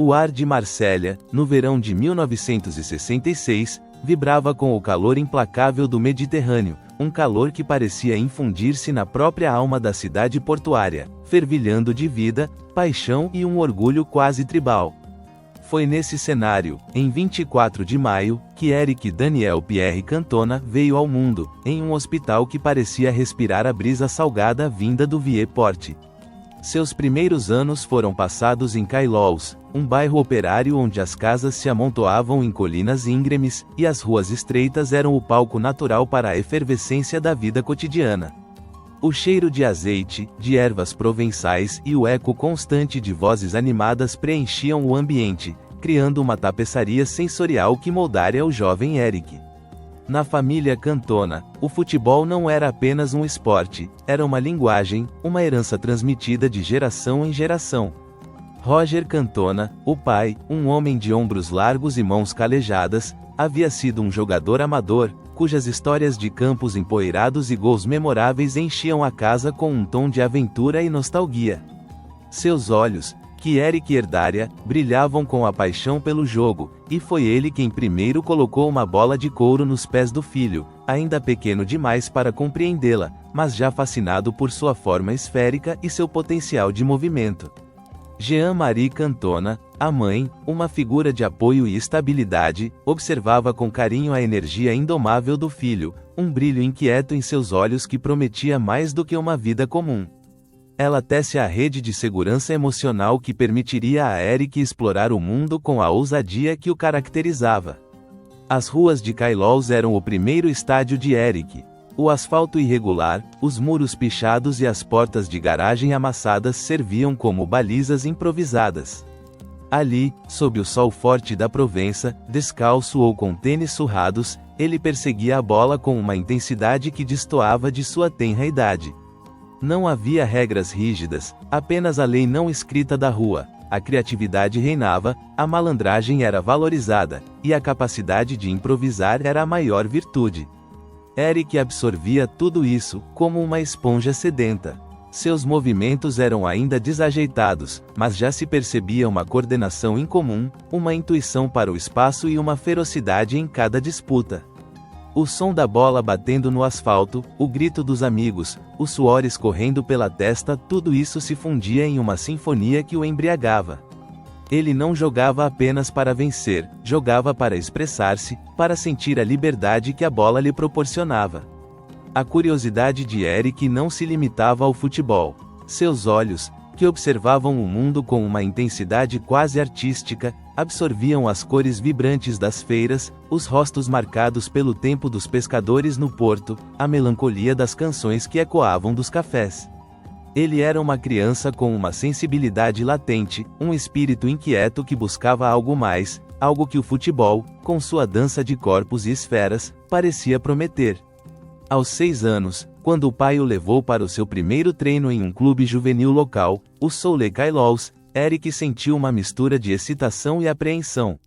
O ar de Marsella, no verão de 1966, vibrava com o calor implacável do Mediterrâneo, um calor que parecia infundir-se na própria alma da cidade portuária, fervilhando de vida, paixão e um orgulho quase tribal. Foi nesse cenário, em 24 de maio, que Éric Daniel Pierre Cantona veio ao mundo, em um hospital que parecia respirar a brisa salgada vinda do Vieux-Port. Seus primeiros anos foram passados em Cailloux, um bairro operário onde as casas se amontoavam em colinas íngremes, e as ruas estreitas eram o palco natural para a efervescência da vida cotidiana. O cheiro de azeite, de ervas provençais e o eco constante de vozes animadas preenchiam o ambiente, criando uma tapeçaria sensorial que moldara o jovem Éric. Na família Cantona, o futebol não era apenas um esporte, era uma linguagem, uma herança transmitida de geração em geração. Roger Cantona, o pai, um homem de ombros largos e mãos calejadas, havia sido um jogador amador, cujas histórias de campos empoeirados e gols memoráveis enchiam a casa com um tom de aventura e nostalgia. Seus olhos, que Éric herdara, brilhavam com a paixão pelo jogo, e foi ele quem primeiro colocou uma bola de couro nos pés do filho, ainda pequeno demais para compreendê-la, mas já fascinado por sua forma esférica e seu potencial de movimento. Jean-Marie Cantona, a mãe, uma figura de apoio e estabilidade, observava com carinho a energia indomável do filho, um brilho inquieto em seus olhos que prometia mais do que uma vida comum. Ela tece a rede de segurança emocional que permitiria a Éric explorar o mundo com a ousadia que o caracterizava. As ruas de Cailloux eram o primeiro estádio de Éric. O asfalto irregular, os muros pichados e as portas de garagem amassadas serviam como balizas improvisadas. Ali, sob o sol forte da Provença, descalço ou com tênis surrados, ele perseguia a bola com uma intensidade que destoava de sua tenra idade. Não havia regras rígidas, apenas a lei não escrita da rua. A criatividade reinava, a malandragem era valorizada, e a capacidade de improvisar era a maior virtude. Éric absorvia tudo isso, como uma esponja sedenta. Seus movimentos eram ainda desajeitados, mas já se percebia uma coordenação incomum, uma intuição para o espaço e uma ferocidade em cada disputa. O som da bola batendo no asfalto, o grito dos amigos, o suor escorrendo pela testa, tudo isso se fundia em uma sinfonia que o embriagava. Ele não jogava apenas para vencer, jogava para expressar-se, para sentir a liberdade que a bola lhe proporcionava. A curiosidade de Éric não se limitava ao futebol. Seus olhos, que observavam o mundo com uma intensidade quase artística, absorviam as cores vibrantes das feiras, os rostos marcados pelo tempo dos pescadores no porto, a melancolia das canções que ecoavam dos cafés. Ele era uma criança com uma sensibilidade latente, um espírito inquieto que buscava algo mais, algo que o futebol, com sua dança de corpos e esferas, parecia prometer. Aos 6 anos, quando o pai o levou para o seu primeiro treino em um clube juvenil local, o Soleil Cailloux, Éric sentiu uma mistura de excitação e apreensão.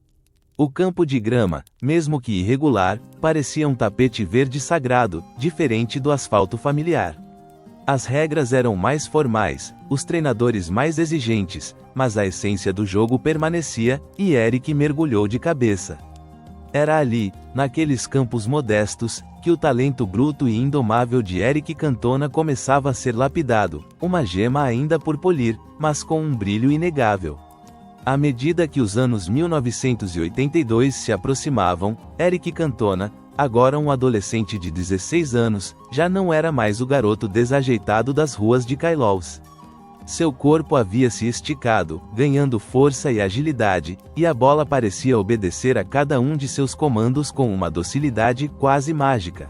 O campo de grama, mesmo que irregular, parecia um tapete verde sagrado, diferente do asfalto familiar. As regras eram mais formais, os treinadores mais exigentes, mas a essência do jogo permanecia, e Éric mergulhou de cabeça. Era ali, naqueles campos modestos, que o talento bruto e indomável de Éric Cantona começava a ser lapidado, uma gema ainda por polir, mas com um brilho inegável. À medida que os anos 1982 se aproximavam, Éric Cantona, agora um adolescente de 16 anos, já não era mais o garoto desajeitado das ruas de Cailloux. Seu corpo havia se esticado, ganhando força e agilidade, e a bola parecia obedecer a cada um de seus comandos com uma docilidade quase mágica.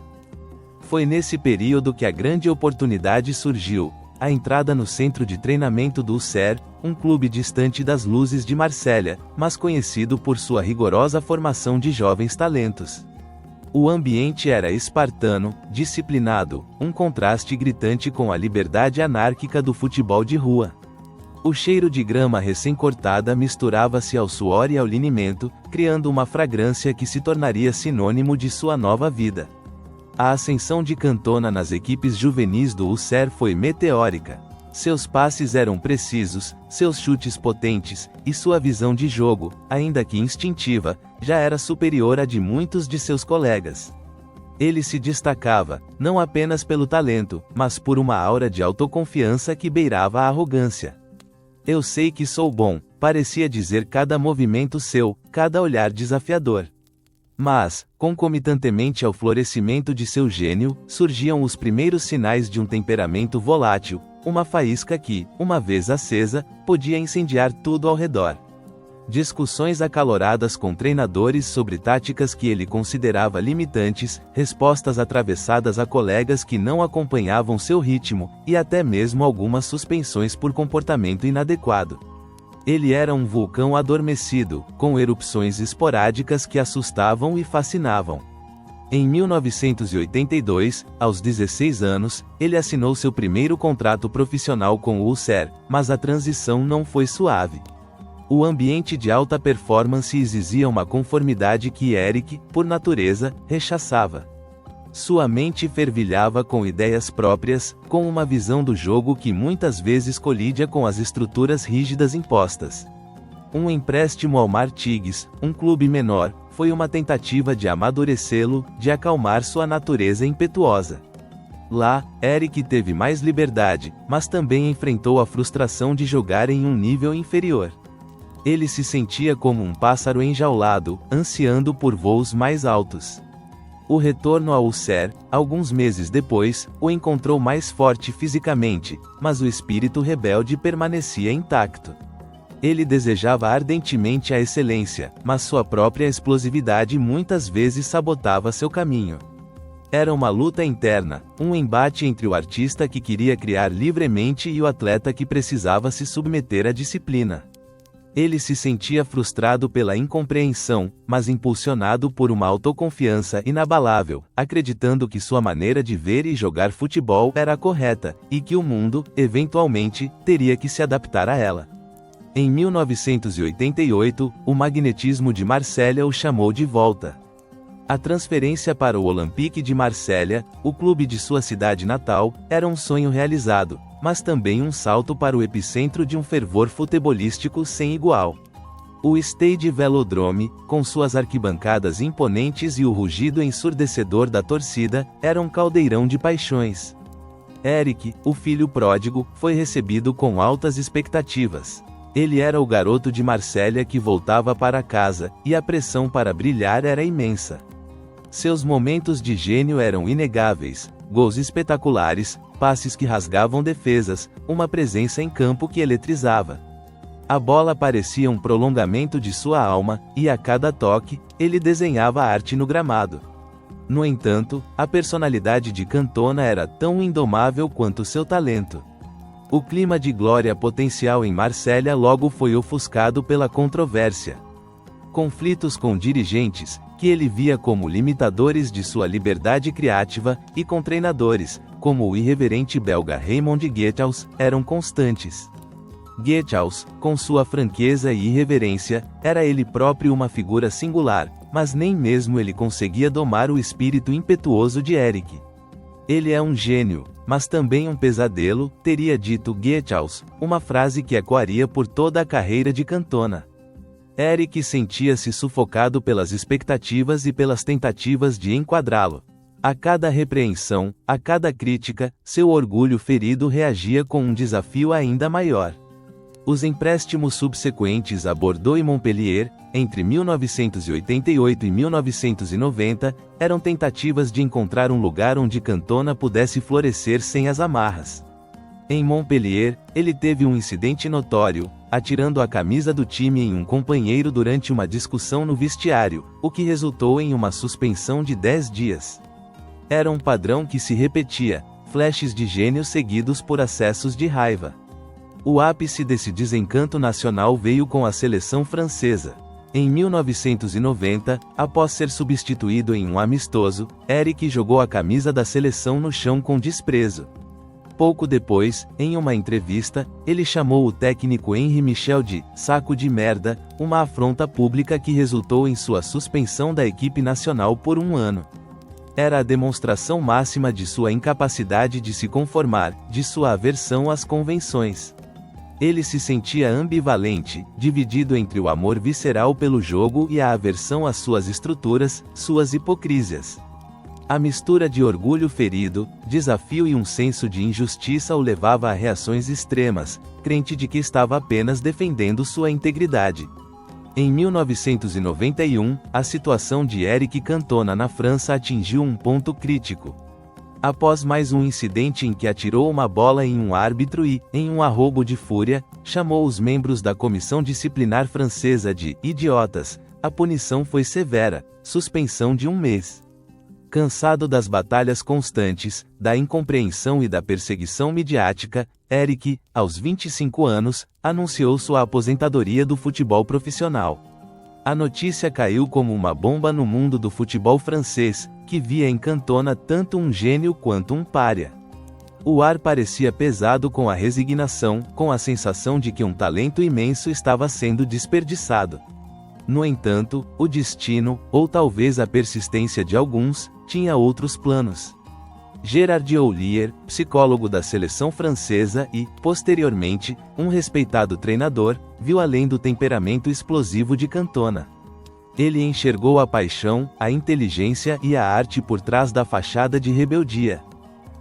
Foi nesse período que a grande oportunidade surgiu, a entrada no centro de treinamento do Auxerre, um clube distante das luzes de Marsella, mas conhecido por sua rigorosa formação de jovens talentos. O ambiente era espartano, disciplinado, um contraste gritante com a liberdade anárquica do futebol de rua. O cheiro de grama recém-cortada misturava-se ao suor e ao linimento, criando uma fragrância que se tornaria sinônimo de sua nova vida. A ascensão de Cantona nas equipes juvenis do Auxerre foi meteórica. Seus passes eram precisos, seus chutes potentes, e sua visão de jogo, ainda que instintiva, já era superior à de muitos de seus colegas. Ele se destacava, não apenas pelo talento, mas por uma aura de autoconfiança que beirava a arrogância. "Eu sei que sou bom", parecia dizer cada movimento seu, cada olhar desafiador. Mas, concomitantemente ao florescimento de seu gênio, surgiam os primeiros sinais de um temperamento volátil, uma faísca que, uma vez acesa, podia incendiar tudo ao redor. Discussões acaloradas com treinadores sobre táticas que ele considerava limitantes, respostas atravessadas a colegas que não acompanhavam seu ritmo, e até mesmo algumas suspensões por comportamento inadequado. Ele era um vulcão adormecido, com erupções esporádicas que assustavam e fascinavam. Em 1982, aos 16 anos, ele assinou seu primeiro contrato profissional com o Ulster, mas a transição não foi suave. O ambiente de alta performance exigia uma conformidade que Eric, por natureza, rechaçava. Sua mente fervilhava com ideias próprias, com uma visão do jogo que muitas vezes colidia com as estruturas rígidas impostas. Um empréstimo ao Martigues, um clube menor, foi uma tentativa de amadurecê-lo, de acalmar sua natureza impetuosa. Lá, Eric teve mais liberdade, mas também enfrentou a frustração de jogar em um nível inferior. Ele se sentia como um pássaro enjaulado, ansiando por voos mais altos. O retorno ao Ulster, alguns meses depois, o encontrou mais forte fisicamente, mas o espírito rebelde permanecia intacto. Ele desejava ardentemente a excelência, mas sua própria explosividade muitas vezes sabotava seu caminho. Era uma luta interna, um embate entre o artista que queria criar livremente e o atleta que precisava se submeter à disciplina. Ele se sentia frustrado pela incompreensão, mas impulsionado por uma autoconfiança inabalável, acreditando que sua maneira de ver e jogar futebol era a correta, e que o mundo, eventualmente, teria que se adaptar a ela. Em 1988, o magnetismo de Marselha o chamou de volta. A transferência para o Olympique de Marselha, o clube de sua cidade natal, era um sonho realizado, mas também um salto para o epicentro de um fervor futebolístico sem igual. O Stade Velodrome, com suas arquibancadas imponentes e o rugido ensurdecedor da torcida, era um caldeirão de paixões. Eric, o filho pródigo, foi recebido com altas expectativas. Ele era o garoto de Marselha que voltava para casa, e a pressão para brilhar era imensa. Seus momentos de gênio eram inegáveis, gols espetaculares, passes que rasgavam defesas, uma presença em campo que eletrizava. A bola parecia um prolongamento de sua alma, e a cada toque, ele desenhava arte no gramado. No entanto, a personalidade de Cantona era tão indomável quanto seu talento. O clima de glória potencial em Marselha logo foi ofuscado pela controvérsia. Conflitos com dirigentes, que ele via como limitadores de sua liberdade criativa, e com treinadores, como o irreverente belga Raymond Guethaus, eram constantes. Guethaus, com sua franqueza e irreverência, era ele próprio uma figura singular, mas nem mesmo ele conseguia domar o espírito impetuoso de Eric. "Ele é um gênio, mas também um pesadelo", teria dito Guethaus, uma frase que ecoaria por toda a carreira de Cantona. Eric sentia-se sufocado pelas expectativas e pelas tentativas de enquadrá-lo. A cada repreensão, a cada crítica, seu orgulho ferido reagia com um desafio ainda maior. Os empréstimos subsequentes a Bordeaux e Montpellier, entre 1988 e 1990, eram tentativas de encontrar um lugar onde Cantona pudesse florescer sem as amarras. Em Montpellier, ele teve um incidente notório, atirando a camisa do time em um companheiro durante uma discussão no vestiário, o que resultou em uma suspensão de 10 dias. Era um padrão que se repetia, flashes de gênio seguidos por acessos de raiva. O ápice desse desencanto nacional veio com a seleção francesa. Em 1990, após ser substituído em um amistoso, Eric jogou a camisa da seleção no chão com desprezo. Pouco depois, em uma entrevista, ele chamou o técnico Henri Michel de "saco de merda", uma afronta pública que resultou em sua suspensão da equipe nacional por um ano. Era a demonstração máxima de sua incapacidade de se conformar, de sua aversão às convenções. Ele se sentia ambivalente, dividido entre o amor visceral pelo jogo e a aversão às suas estruturas, suas hipocrisias. A mistura de orgulho ferido, desafio e um senso de injustiça o levava a reações extremas, crente de que estava apenas defendendo sua integridade. Em 1991, a situação de Eric Cantona na França atingiu um ponto crítico. Após mais um incidente em que atirou uma bola em um árbitro e, em um arrobo de fúria, chamou os membros da comissão disciplinar francesa de idiotas, a punição foi severa, suspensão de 1 mês. Cansado das batalhas constantes, da incompreensão e da perseguição midiática, Eric, aos 25 anos, anunciou sua aposentadoria do futebol profissional. A notícia caiu como uma bomba no mundo do futebol francês, que via em Cantona tanto um gênio quanto um pária. O ar parecia pesado com a resignação, com a sensação de que um talento imenso estava sendo desperdiçado. No entanto, o destino, ou talvez a persistência de alguns, tinha outros planos. Gérard Houllier, psicólogo da seleção francesa e, posteriormente, um respeitado treinador, viu além do temperamento explosivo de Cantona. Ele enxergou a paixão, a inteligência e a arte por trás da fachada de rebeldia.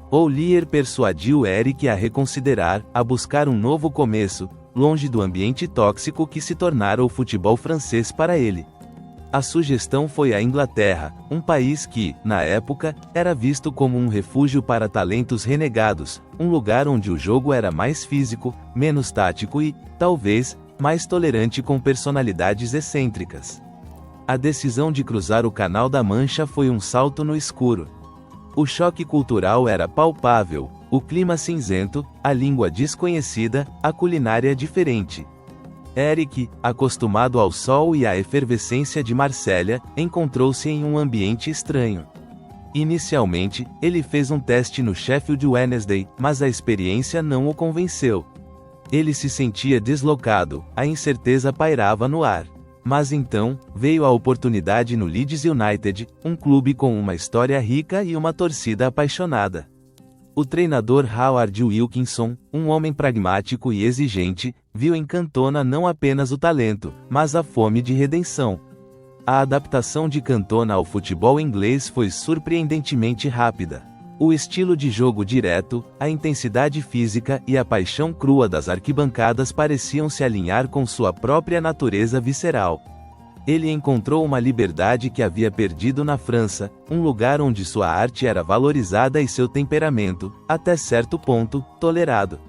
Houllier persuadiu Eric a reconsiderar, a buscar um novo começo, longe do ambiente tóxico que se tornara o futebol francês para ele. A sugestão foi a Inglaterra, um país que, na época, era visto como um refúgio para talentos renegados, um lugar onde o jogo era mais físico, menos tático e, talvez, mais tolerante com personalidades excêntricas. A decisão de cruzar o Canal da Mancha foi um salto no escuro. O choque cultural era palpável, o clima cinzento, a língua desconhecida, a culinária diferente. Eric, acostumado ao sol e à efervescência de Marsella, encontrou-se em um ambiente estranho. Inicialmente, ele fez um teste no Sheffield Wednesday, mas a experiência não o convenceu. Ele se sentia deslocado, a incerteza pairava no ar. Mas então, veio a oportunidade no Leeds United, um clube com uma história rica e uma torcida apaixonada. O treinador Howard Wilkinson, um homem pragmático e exigente, viu em Cantona não apenas o talento, mas a fome de redenção. A adaptação de Cantona ao futebol inglês foi surpreendentemente rápida. O estilo de jogo direto, a intensidade física e a paixão crua das arquibancadas pareciam se alinhar com sua própria natureza visceral. Ele encontrou uma liberdade que havia perdido na França, um lugar onde sua arte era valorizada e seu temperamento, até certo ponto, tolerado.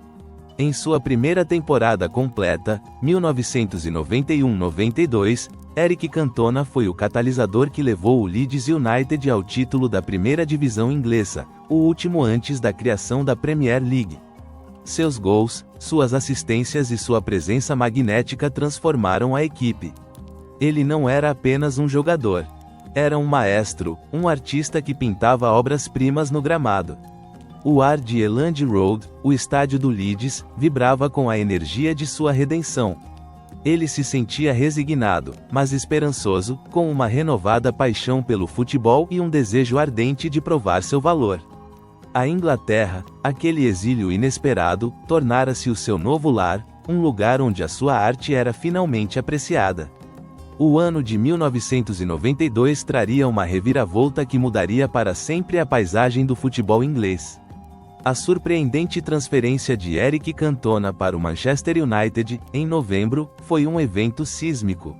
Em sua primeira temporada completa, 1991-92, Eric Cantona foi o catalisador que levou o Leeds United ao título da primeira divisão inglesa, o último antes da criação da Premier League. Seus gols, suas assistências e sua presença magnética transformaram a equipe. Ele não era apenas um jogador. Era um maestro, um artista que pintava obras-primas no gramado. O ar de Elland Road, o estádio do Leeds, vibrava com a energia de sua redenção. Ele se sentia resignado, mas esperançoso, com uma renovada paixão pelo futebol e um desejo ardente de provar seu valor. A Inglaterra, aquele exílio inesperado, tornara-se o seu novo lar, um lugar onde a sua arte era finalmente apreciada. O ano de 1992 traria uma reviravolta que mudaria para sempre a paisagem do futebol inglês. A surpreendente transferência de Eric Cantona para o Manchester United, em novembro, foi um evento sísmico.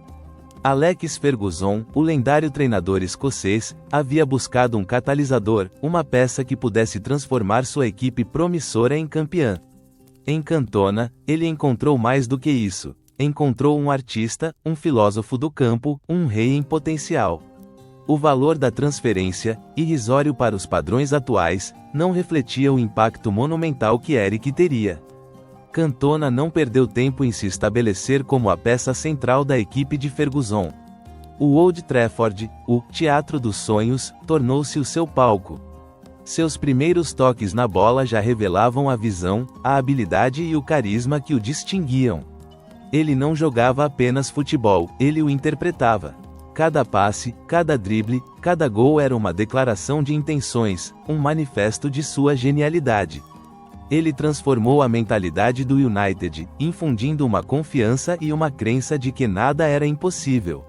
Alex Ferguson, o lendário treinador escocês, havia buscado um catalisador, uma peça que pudesse transformar sua equipe promissora em campeã. Em Cantona, ele encontrou mais do que isso. Encontrou um artista, um filósofo do campo, um rei em potencial. O valor da transferência, irrisório para os padrões atuais, não refletia o impacto monumental que Eric teria. Cantona não perdeu tempo em se estabelecer como a peça central da equipe de Ferguson. O Old Trafford, o Teatro dos Sonhos, tornou-se o seu palco. Seus primeiros toques na bola já revelavam a visão, a habilidade e o carisma que o distinguiam. Ele não jogava apenas futebol, ele o interpretava. Cada passe, cada drible, cada gol era uma declaração de intenções, um manifesto de sua genialidade. Ele transformou a mentalidade do United, infundindo uma confiança e uma crença de que nada era impossível.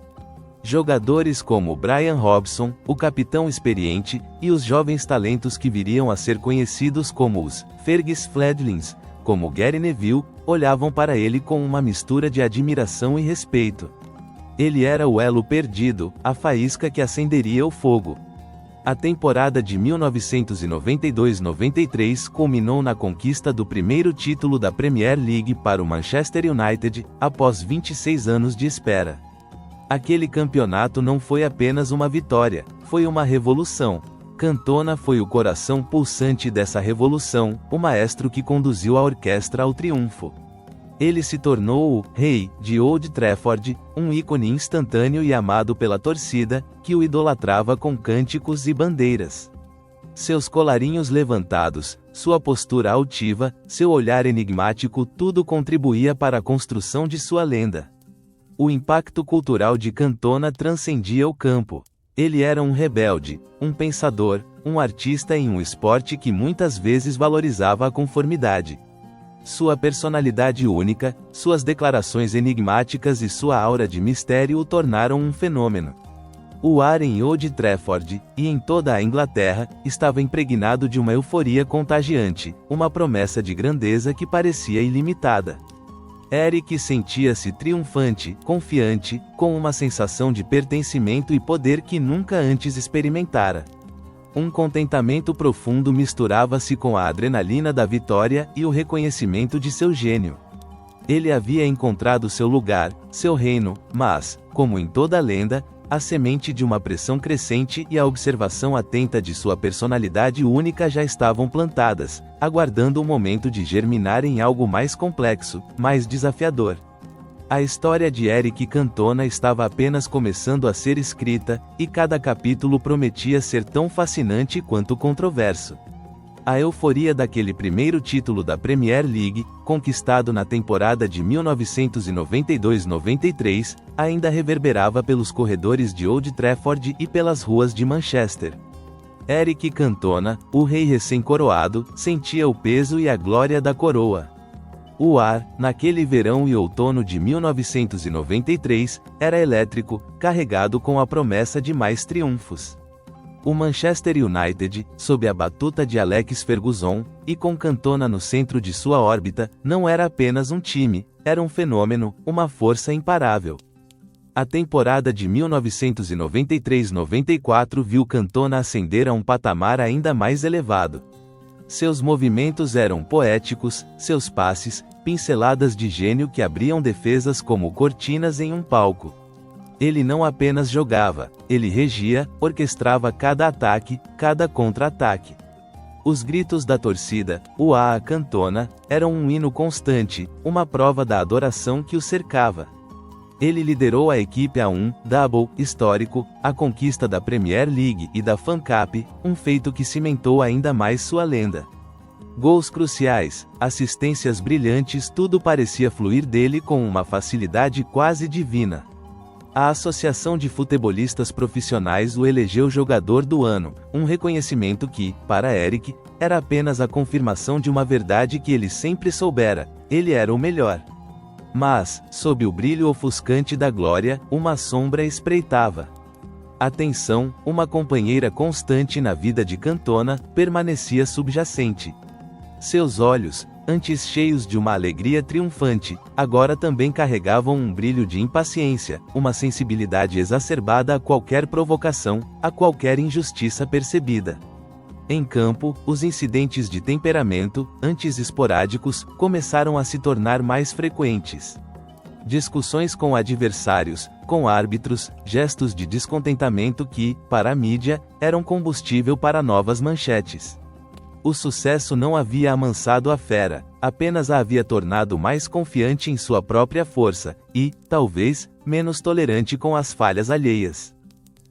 Jogadores como Brian Robson, o capitão experiente, e os jovens talentos que viriam a ser conhecidos como os Fergus Fledglings, como Gary Neville, olhavam para ele com uma mistura de admiração e respeito. Ele era o elo perdido, a faísca que acenderia o fogo. A temporada de 1992-93 culminou na conquista do primeiro título da Premier League para o Manchester United, após 26 anos de espera. Aquele campeonato não foi apenas uma vitória, foi uma revolução. Cantona foi o coração pulsante dessa revolução, o maestro que conduziu a orquestra ao triunfo. Ele se tornou o rei de Old Trafford, um ícone instantâneo e amado pela torcida, que o idolatrava com cânticos e bandeiras. Seus colarinhos levantados, sua postura altiva, seu olhar enigmático, tudo contribuía para a construção de sua lenda. O impacto cultural de Cantona transcendia o campo. Ele era um rebelde, um pensador, um artista em um esporte que muitas vezes valorizava a conformidade. Sua personalidade única, suas declarações enigmáticas e sua aura de mistério o tornaram um fenômeno. O ar em Old Trafford, e em toda a Inglaterra, estava impregnado de uma euforia contagiante, uma promessa de grandeza que parecia ilimitada. Eric sentia-se triunfante, confiante, com uma sensação de pertencimento e poder que nunca antes experimentara. Um contentamento profundo misturava-se com a adrenalina da vitória e o reconhecimento de seu gênio. Ele havia encontrado seu lugar, seu reino, mas, como em toda lenda, a semente de uma pressão crescente e a observação atenta de sua personalidade única já estavam plantadas, aguardando o momento de germinar em algo mais complexo, mais desafiador. A história de Eric Cantona estava apenas começando a ser escrita, e cada capítulo prometia ser tão fascinante quanto controverso. A euforia daquele primeiro título da Premier League, conquistado na temporada de 1992-93, ainda reverberava pelos corredores de Old Trafford e pelas ruas de Manchester. Eric Cantona, o rei recém-coroado, sentia o peso e a glória da coroa. O ar, naquele verão e outono de 1993, era elétrico, carregado com a promessa de mais triunfos. O Manchester United, sob a batuta de Alex Ferguson, e com Cantona no centro de sua órbita, não era apenas um time, era um fenômeno, uma força imparável. A temporada de 1993-94 viu Cantona ascender a um patamar ainda mais elevado. Seus movimentos eram poéticos, seus passes, pinceladas de gênio que abriam defesas como cortinas em um palco. Ele não apenas jogava, ele regia, orquestrava cada ataque, cada contra-ataque. Os gritos da torcida, o "Ah, Cantona", eram um hino constante, uma prova da adoração que o cercava. Ele liderou a equipe a um double histórico, a conquista da Premier League e da FA Cup, um feito que cimentou ainda mais sua lenda. Gols cruciais, assistências brilhantes, tudo parecia fluir dele com uma facilidade quase divina. A Associação de Futebolistas Profissionais o elegeu jogador do ano, um reconhecimento que, para Eric, era apenas a confirmação de uma verdade que ele sempre soubera: ele era o melhor. Mas, sob o brilho ofuscante da glória, uma sombra espreitava. A tensão, uma companheira constante na vida de Cantona, permanecia subjacente. Seus olhos, antes cheios de uma alegria triunfante, agora também carregavam um brilho de impaciência, uma sensibilidade exacerbada a qualquer provocação, a qualquer injustiça percebida. Em campo, os incidentes de temperamento, antes esporádicos, começaram a se tornar mais frequentes. Discussões com adversários, com árbitros, gestos de descontentamento que, para a mídia, eram combustível para novas manchetes. O sucesso não havia amansado a fera, apenas a havia tornado mais confiante em sua própria força, e, talvez, menos tolerante com as falhas alheias.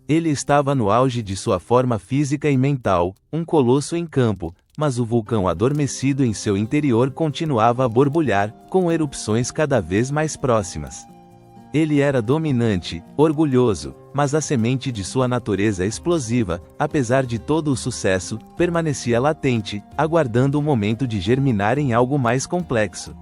Ele estava no auge de sua forma física e mental, um colosso em campo, mas o vulcão adormecido em seu interior continuava a borbulhar, com erupções cada vez mais próximas. Ele era dominante, orgulhoso, mas a semente de sua natureza explosiva, apesar de todo o sucesso, permanecia latente, aguardando o momento de germinar em algo mais complexo.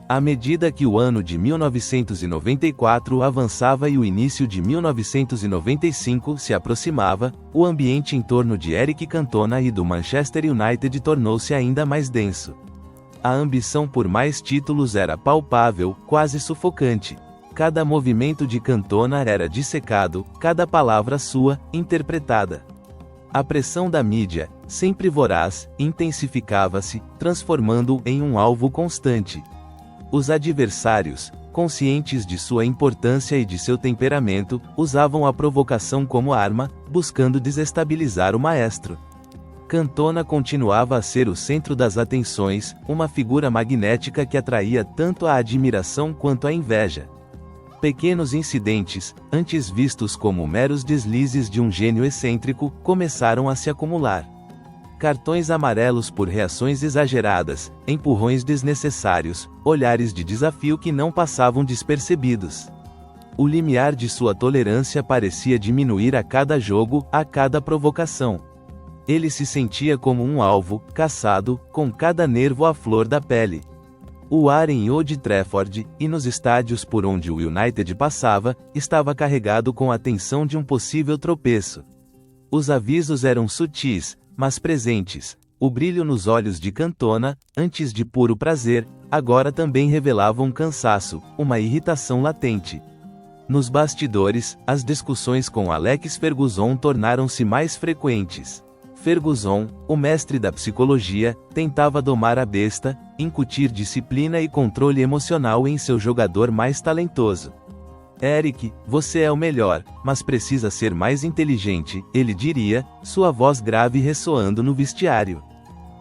À medida que o ano de 1994 avançava e o início de 1995 se aproximava, o ambiente em torno de Eric Cantona e do Manchester United tornou-se ainda mais denso. A ambição por mais títulos era palpável, quase sufocante. Cada movimento de Cantona era dissecado, cada palavra sua, interpretada. A pressão da mídia, sempre voraz, intensificava-se, transformando-o em um alvo constante. Os adversários, conscientes de sua importância e de seu temperamento, usavam a provocação como arma, buscando desestabilizar o maestro. Cantona continuava a ser o centro das atenções, uma figura magnética que atraía tanto a admiração quanto a inveja. Pequenos incidentes, antes vistos como meros deslizes de um gênio excêntrico, começaram a se acumular. Cartões amarelos por reações exageradas, empurrões desnecessários, olhares de desafio que não passavam despercebidos. O limiar de sua tolerância parecia diminuir a cada jogo, a cada provocação. Ele se sentia como um alvo, caçado, com cada nervo à flor da pele. O ar em Old Trafford, e nos estádios por onde o United passava, estava carregado com a tensão de um possível tropeço. Os avisos eram sutis, mas presentes. O brilho nos olhos de Cantona, antes de puro prazer, agora também revelava um cansaço, uma irritação latente. Nos bastidores, as discussões com Alex Ferguson tornaram-se mais frequentes. Ferguson, o mestre da psicologia, tentava domar a besta, incutir disciplina e controle emocional em seu jogador mais talentoso. Eric, você é o melhor, mas precisa ser mais inteligente, ele diria, sua voz grave ressoando no vestiário.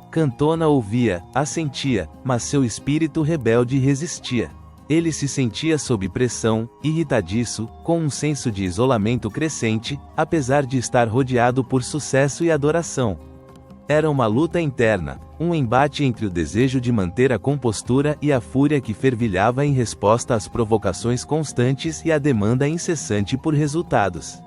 Cantona ouvia, assentia, mas seu espírito rebelde resistia. Ele se sentia sob pressão, irritadiço, com um senso de isolamento crescente, apesar de estar rodeado por sucesso e adoração. Era uma luta interna, um embate entre o desejo de manter a compostura e a fúria que fervilhava em resposta às provocações constantes e à demanda incessante por resultados.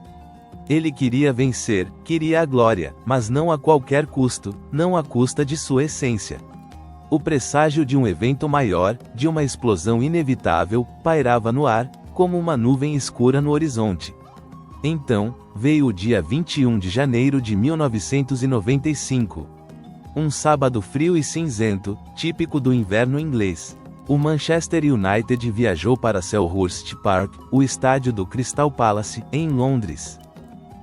Ele queria vencer, queria a glória, mas não a qualquer custo, não à custa de sua essência. O presságio de um evento maior, de uma explosão inevitável, pairava no ar, como uma nuvem escura no horizonte. Então, veio o dia 21 de janeiro de 1995. Um sábado frio e cinzento, típico do inverno inglês. O Manchester United viajou para Selhurst Park, o estádio do Crystal Palace, em Londres.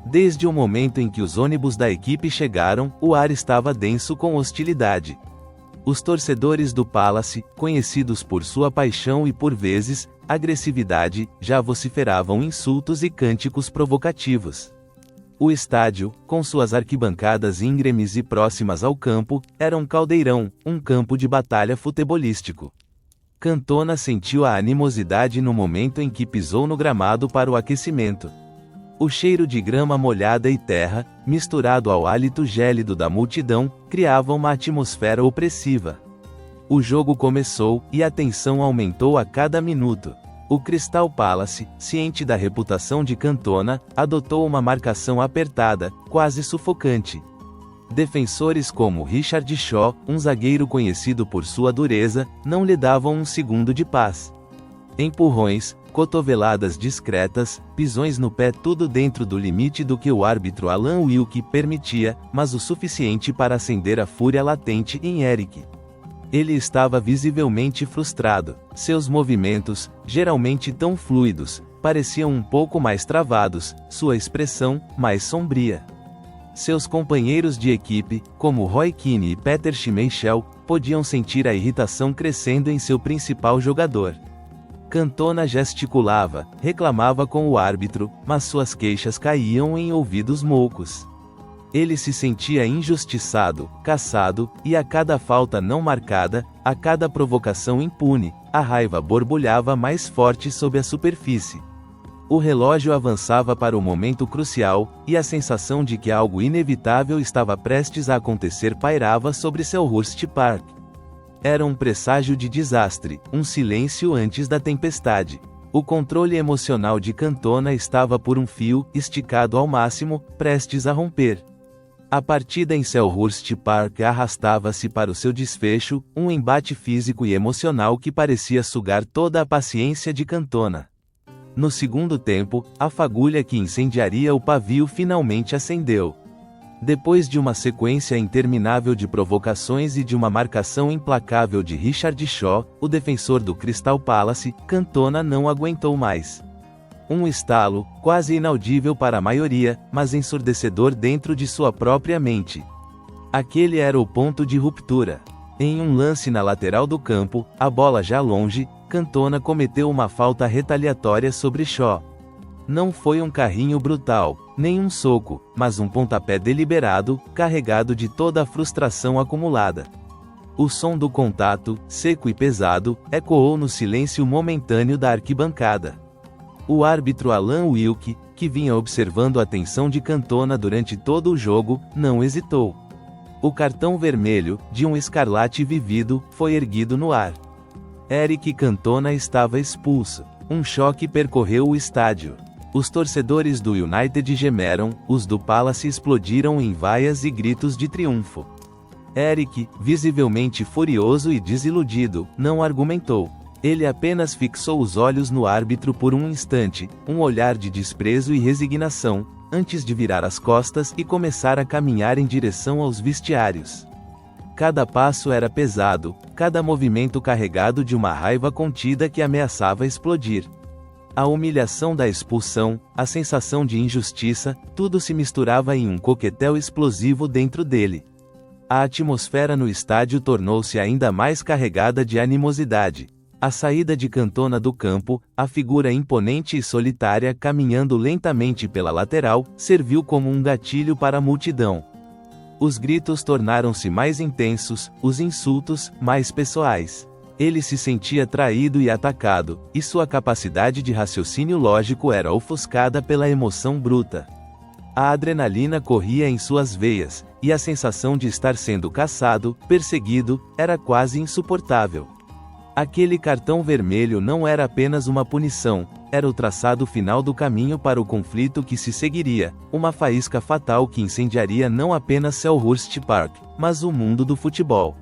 Desde o momento em que os ônibus da equipe chegaram, o ar estava denso com hostilidade. Os torcedores do Palace, conhecidos por sua paixão e por vezes, agressividade, já vociferavam insultos e cânticos provocativos. O estádio, com suas arquibancadas íngremes e próximas ao campo, era um caldeirão, um campo de batalha futebolístico. Cantona sentiu a animosidade no momento em que pisou no gramado para o aquecimento. O cheiro de grama molhada e terra, misturado ao hálito gélido da multidão, criava uma atmosfera opressiva. O jogo começou, e a tensão aumentou a cada minuto. O Crystal Palace, ciente da reputação de Cantona, adotou uma marcação apertada, quase sufocante. Defensores como Richard Shaw, um zagueiro conhecido por sua dureza, não lhe davam um segundo de paz. Empurrões, cotoveladas discretas, pisões no pé, tudo dentro do limite do que o árbitro Alan Wilkie permitia, mas o suficiente para acender a fúria latente em Eric. Ele estava visivelmente frustrado. Seus movimentos, geralmente tão fluidos, pareciam um pouco mais travados, sua expressão, mais sombria. Seus companheiros de equipe, como Roy Keane e Peter Schmeichel, podiam sentir a irritação crescendo em seu principal jogador. Cantona gesticulava, reclamava com o árbitro, mas suas queixas caíam em ouvidos moucos. Ele se sentia injustiçado, caçado, e a cada falta não marcada, a cada provocação impune, a raiva borbulhava mais forte sob a superfície. O relógio avançava para o momento crucial, e a sensação de que algo inevitável estava prestes a acontecer pairava sobre Selhurst Park. Era um presságio de desastre, um silêncio antes da tempestade. O controle emocional de Cantona estava por um fio, esticado ao máximo, prestes a romper. A partida em Selhurst Park arrastava-se para o seu desfecho, um embate físico e emocional que parecia sugar toda a paciência de Cantona. No segundo tempo, a fagulha que incendiaria o pavio finalmente acendeu. Depois de uma sequência interminável de provocações e de uma marcação implacável de Richard Shaw, o defensor do Crystal Palace, Cantona não aguentou mais. Um estalo, quase inaudível para a maioria, mas ensurdecedor dentro de sua própria mente. Aquele era o ponto de ruptura. Em um lance na lateral do campo, a bola já longe, Cantona cometeu uma falta retaliatória sobre Shaw. Não foi um carrinho brutal, nem um soco, mas um pontapé deliberado, carregado de toda a frustração acumulada. O som do contato, seco e pesado, ecoou no silêncio momentâneo da arquibancada. O árbitro Alan Wilkie, que vinha observando a tensão de Cantona durante todo o jogo, não hesitou. O cartão vermelho, de um escarlate vivido, foi erguido no ar. Eric Cantona estava expulso. Um choque percorreu o estádio. Os torcedores do United gemeram, os do Palace explodiram em vaias e gritos de triunfo. Eric, visivelmente furioso e desiludido, não argumentou. Ele apenas fixou os olhos no árbitro por um instante, um olhar de desprezo e resignação, antes de virar as costas e começar a caminhar em direção aos vestiários. Cada passo era pesado, cada movimento carregado de uma raiva contida que ameaçava explodir. A humilhação da expulsão, a sensação de injustiça, tudo se misturava em um coquetel explosivo dentro dele. A atmosfera no estádio tornou-se ainda mais carregada de animosidade. A saída de Cantona do campo, a figura imponente e solitária caminhando lentamente pela lateral, serviu como um gatilho para a multidão. Os gritos tornaram-se mais intensos, os insultos, mais pessoais. Ele se sentia traído e atacado, e sua capacidade de raciocínio lógico era ofuscada pela emoção bruta. A adrenalina corria em suas veias, e a sensação de estar sendo caçado, perseguido, era quase insuportável. Aquele cartão vermelho não era apenas uma punição, era o traçado final do caminho para o conflito que se seguiria, uma faísca fatal que incendiaria não apenas Selhurst Park, mas o mundo do futebol.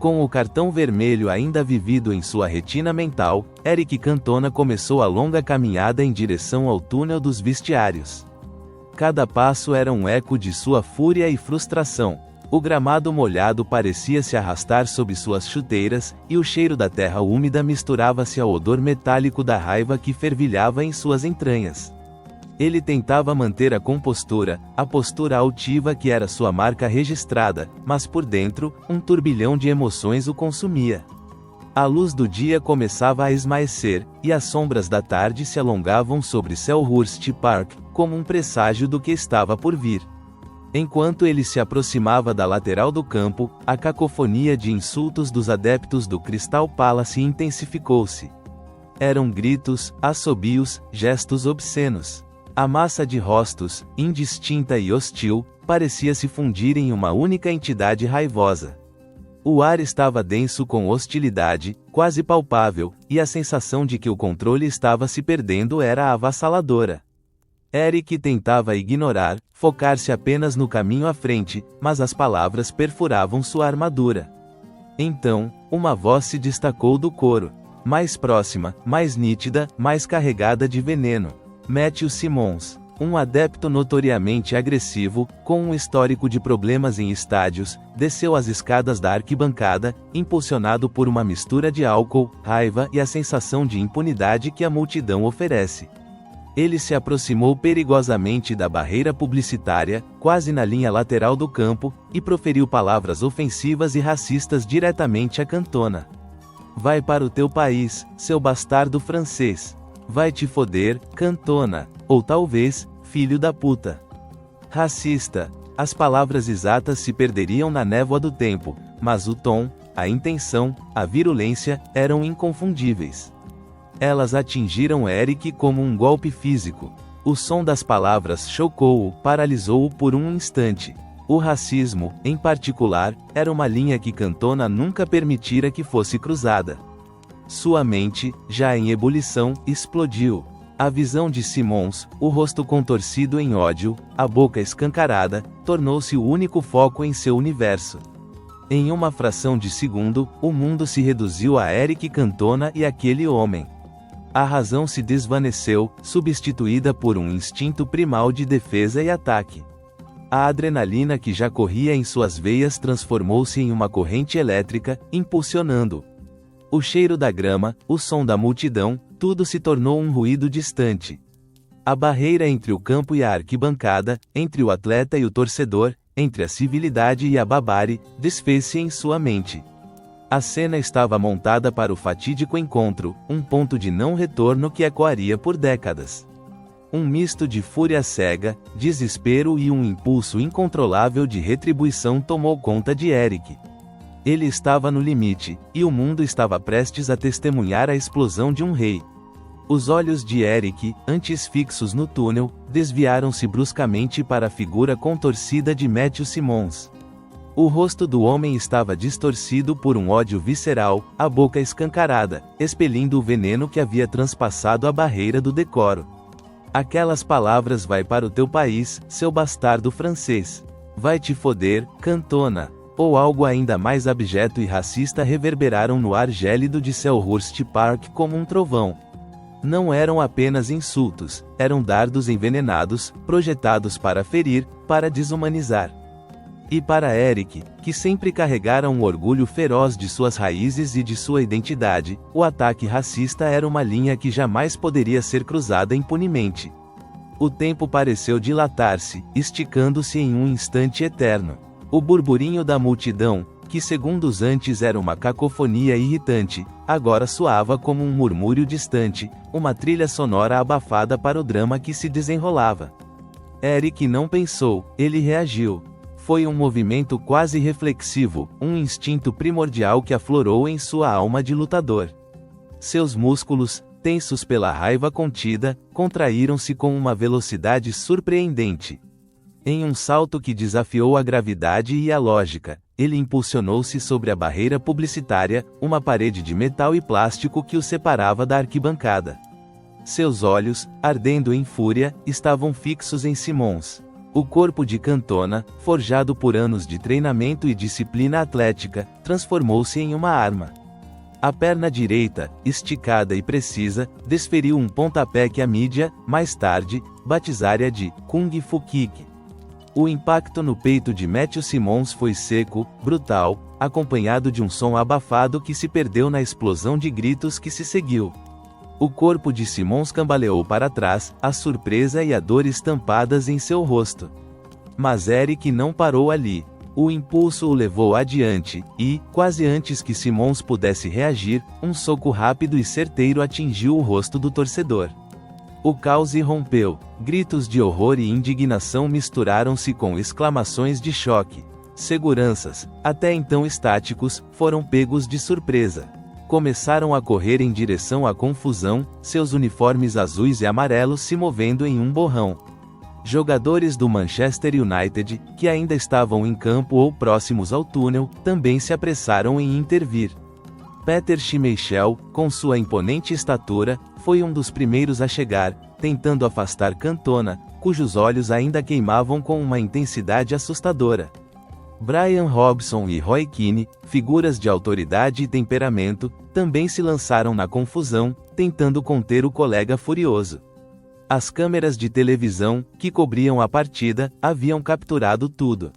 Com o cartão vermelho ainda vivido em sua retina mental, Eric Cantona começou a longa caminhada em direção ao túnel dos vestiários. Cada passo era um eco de sua fúria e frustração. O gramado molhado parecia se arrastar sob suas chuteiras, e o cheiro da terra úmida misturava-se ao odor metálico da raiva que fervilhava em suas entranhas. Ele tentava manter a compostura, a postura altiva que era sua marca registrada, mas por dentro, um turbilhão de emoções o consumia. A luz do dia começava a esmaecer, e as sombras da tarde se alongavam sobre Selhurst Park, como um presságio do que estava por vir. Enquanto ele se aproximava da lateral do campo, a cacofonia de insultos dos adeptos do Crystal Palace intensificou-se. Eram gritos, assobios, gestos obscenos. A massa de rostos, indistinta e hostil, parecia se fundir em uma única entidade raivosa. O ar estava denso com hostilidade, quase palpável, e a sensação de que o controle estava se perdendo era avassaladora. Eric tentava ignorar, focar-se apenas no caminho à frente, mas as palavras perfuravam sua armadura. Então, uma voz se destacou do coro. Mais próxima, mais nítida, mais carregada de veneno. Matthew Simmons, um adepto notoriamente agressivo, com um histórico de problemas em estádios, desceu as escadas da arquibancada, impulsionado por uma mistura de álcool, raiva e a sensação de impunidade que a multidão oferece. Ele se aproximou perigosamente da barreira publicitária, quase na linha lateral do campo, e proferiu palavras ofensivas e racistas diretamente a Cantona. Vai para o teu país, seu bastardo francês. Vai te foder, Cantona. Ou talvez, filho da puta. Racista. As palavras exatas se perderiam na névoa do tempo, mas o tom, a intenção, a virulência, eram inconfundíveis. Elas atingiram Eric como um golpe físico. O som das palavras chocou-o, paralisou-o por um instante. O racismo, em particular, era uma linha que Cantona nunca permitira que fosse cruzada. Sua mente, já em ebulição, explodiu. A visão de Simmons, o rosto contorcido em ódio, a boca escancarada, tornou-se o único foco em seu universo. Em uma fração de segundo, o mundo se reduziu a Eric Cantona e aquele homem. A razão se desvaneceu, substituída por um instinto primal de defesa e ataque. A adrenalina que já corria em suas veias transformou-se em uma corrente elétrica, impulsionando. O cheiro da grama, o som da multidão, tudo se tornou um ruído distante. A barreira entre o campo e a arquibancada, entre o atleta e o torcedor, entre a civilidade e a barbárie, desfez-se em sua mente. A cena estava montada para o fatídico encontro, um ponto de não retorno que ecoaria por décadas. Um misto de fúria cega, desespero e um impulso incontrolável de retribuição tomou conta de Eric. Ele estava no limite, e o mundo estava prestes a testemunhar a explosão de um rei. Os olhos de Eric, antes fixos no túnel, desviaram-se bruscamente para a figura contorcida de Matthew Simmons. O rosto do homem estava distorcido por um ódio visceral, a boca escancarada, expelindo o veneno que havia transpassado a barreira do decoro. Aquelas palavras vai para o teu país, seu bastardo francês. Vai te foder, Cantona. Ou algo ainda mais abjeto e racista reverberaram no ar gélido de Selhurst Park como um trovão. Não eram apenas insultos, eram dardos envenenados, projetados para ferir, para desumanizar. E para Eric, que sempre carregara um orgulho feroz de suas raízes e de sua identidade, o ataque racista era uma linha que jamais poderia ser cruzada impunemente. O tempo pareceu dilatar-se, esticando-se em um instante eterno. O burburinho da multidão, que segundos antes era uma cacofonia irritante, agora soava como um murmúrio distante, uma trilha sonora abafada para o drama que se desenrolava. Eric não pensou, ele reagiu. Foi um movimento quase reflexivo, um instinto primordial que aflorou em sua alma de lutador. Seus músculos, tensos pela raiva contida, contraíram-se com uma velocidade surpreendente. Em um salto que desafiou a gravidade e a lógica, ele impulsionou-se sobre a barreira publicitária, uma parede de metal e plástico que o separava da arquibancada. Seus olhos, ardendo em fúria, estavam fixos em Simmons. O corpo de Cantona, forjado por anos de treinamento e disciplina atlética, transformou-se em uma arma. A perna direita, esticada e precisa, desferiu um pontapé que a mídia, mais tarde, batizaria de Kung Fu Kick. O impacto no peito de Matthew Simmons foi seco, brutal, acompanhado de um som abafado que se perdeu na explosão de gritos que se seguiu. O corpo de Simmons cambaleou para trás, a surpresa e a dor estampadas em seu rosto. Mas Eric não parou ali. O impulso o levou adiante, e, quase antes que Simmons pudesse reagir, um soco rápido e certeiro atingiu o rosto do torcedor. O caos irrompeu. Gritos de horror e indignação misturaram-se com exclamações de choque. Seguranças, até então estáticos, foram pegos de surpresa. Começaram a correr em direção à confusão, seus uniformes azuis e amarelos se movendo em um borrão. Jogadores do Manchester United, que ainda estavam em campo ou próximos ao túnel, também se apressaram em intervir. Peter Schmeichel, com sua imponente estatura, foi um dos primeiros a chegar, tentando afastar Cantona, cujos olhos ainda queimavam com uma intensidade assustadora. Brian Robson e Roy Keane, figuras de autoridade e temperamento, também se lançaram na confusão, tentando conter o colega furioso. As câmeras de televisão, que cobriam a partida, haviam capturado tudo.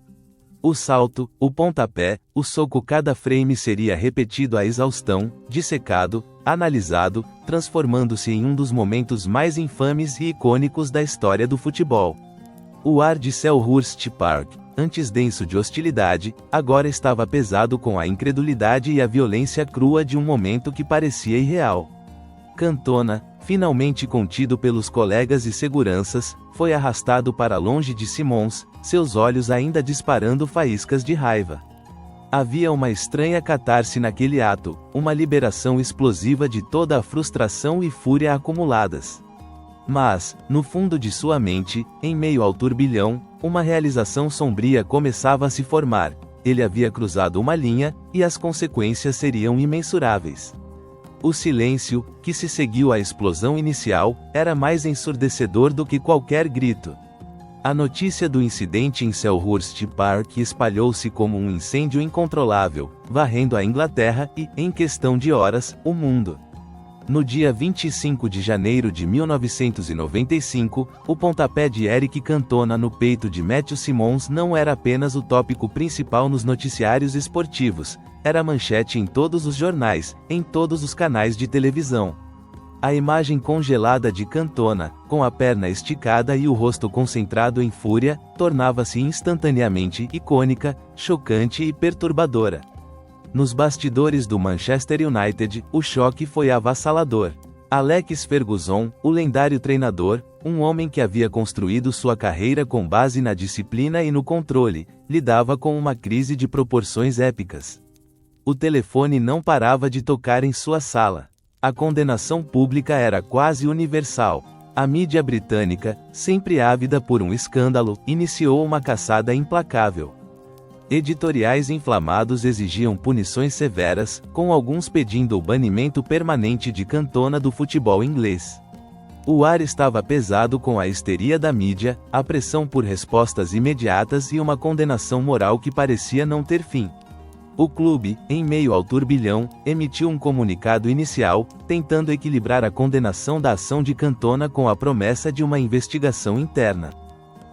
O salto, o pontapé, o soco, cada frame seria repetido à exaustão, dissecado, analisado, transformando-se em um dos momentos mais infames e icônicos da história do futebol. O ar de Selhurst Park, antes denso de hostilidade, agora estava pesado com a incredulidade e a violência crua de um momento que parecia irreal. Cantona, finalmente contido pelos colegas e seguranças, foi arrastado para longe de Simmons, seus olhos ainda disparando faíscas de raiva. Havia uma estranha catarse naquele ato, uma liberação explosiva de toda a frustração e fúria acumuladas. Mas, no fundo de sua mente, em meio ao turbilhão, uma realização sombria começava a se formar. Ele havia cruzado uma linha, e as consequências seriam imensuráveis. O silêncio, que se seguiu à explosão inicial, era mais ensurdecedor do que qualquer grito. A notícia do incidente em Selhurst Park espalhou-se como um incêndio incontrolável, varrendo a Inglaterra e, em questão de horas, o mundo. No dia 25 de janeiro de 1995, o pontapé de Eric Cantona no peito de Matthew Simmons não era apenas o tópico principal nos noticiários esportivos, era manchete em todos os jornais, em todos os canais de televisão. A imagem congelada de Cantona, com a perna esticada e o rosto concentrado em fúria, tornava-se instantaneamente icônica, chocante e perturbadora. Nos bastidores do Manchester United, o choque foi avassalador. Alex Ferguson, o lendário treinador, um homem que havia construído sua carreira com base na disciplina e no controle, lidava com uma crise de proporções épicas. O telefone não parava de tocar em sua sala. A condenação pública era quase universal. A mídia britânica, sempre ávida por um escândalo, iniciou uma caçada implacável. Editoriais inflamados exigiam punições severas, com alguns pedindo o banimento permanente de Cantona do futebol inglês. O ar estava pesado com a histeria da mídia, a pressão por respostas imediatas e uma condenação moral que parecia não ter fim. O clube, em meio ao turbilhão, emitiu um comunicado inicial, tentando equilibrar a condenação da ação de Cantona com a promessa de uma investigação interna.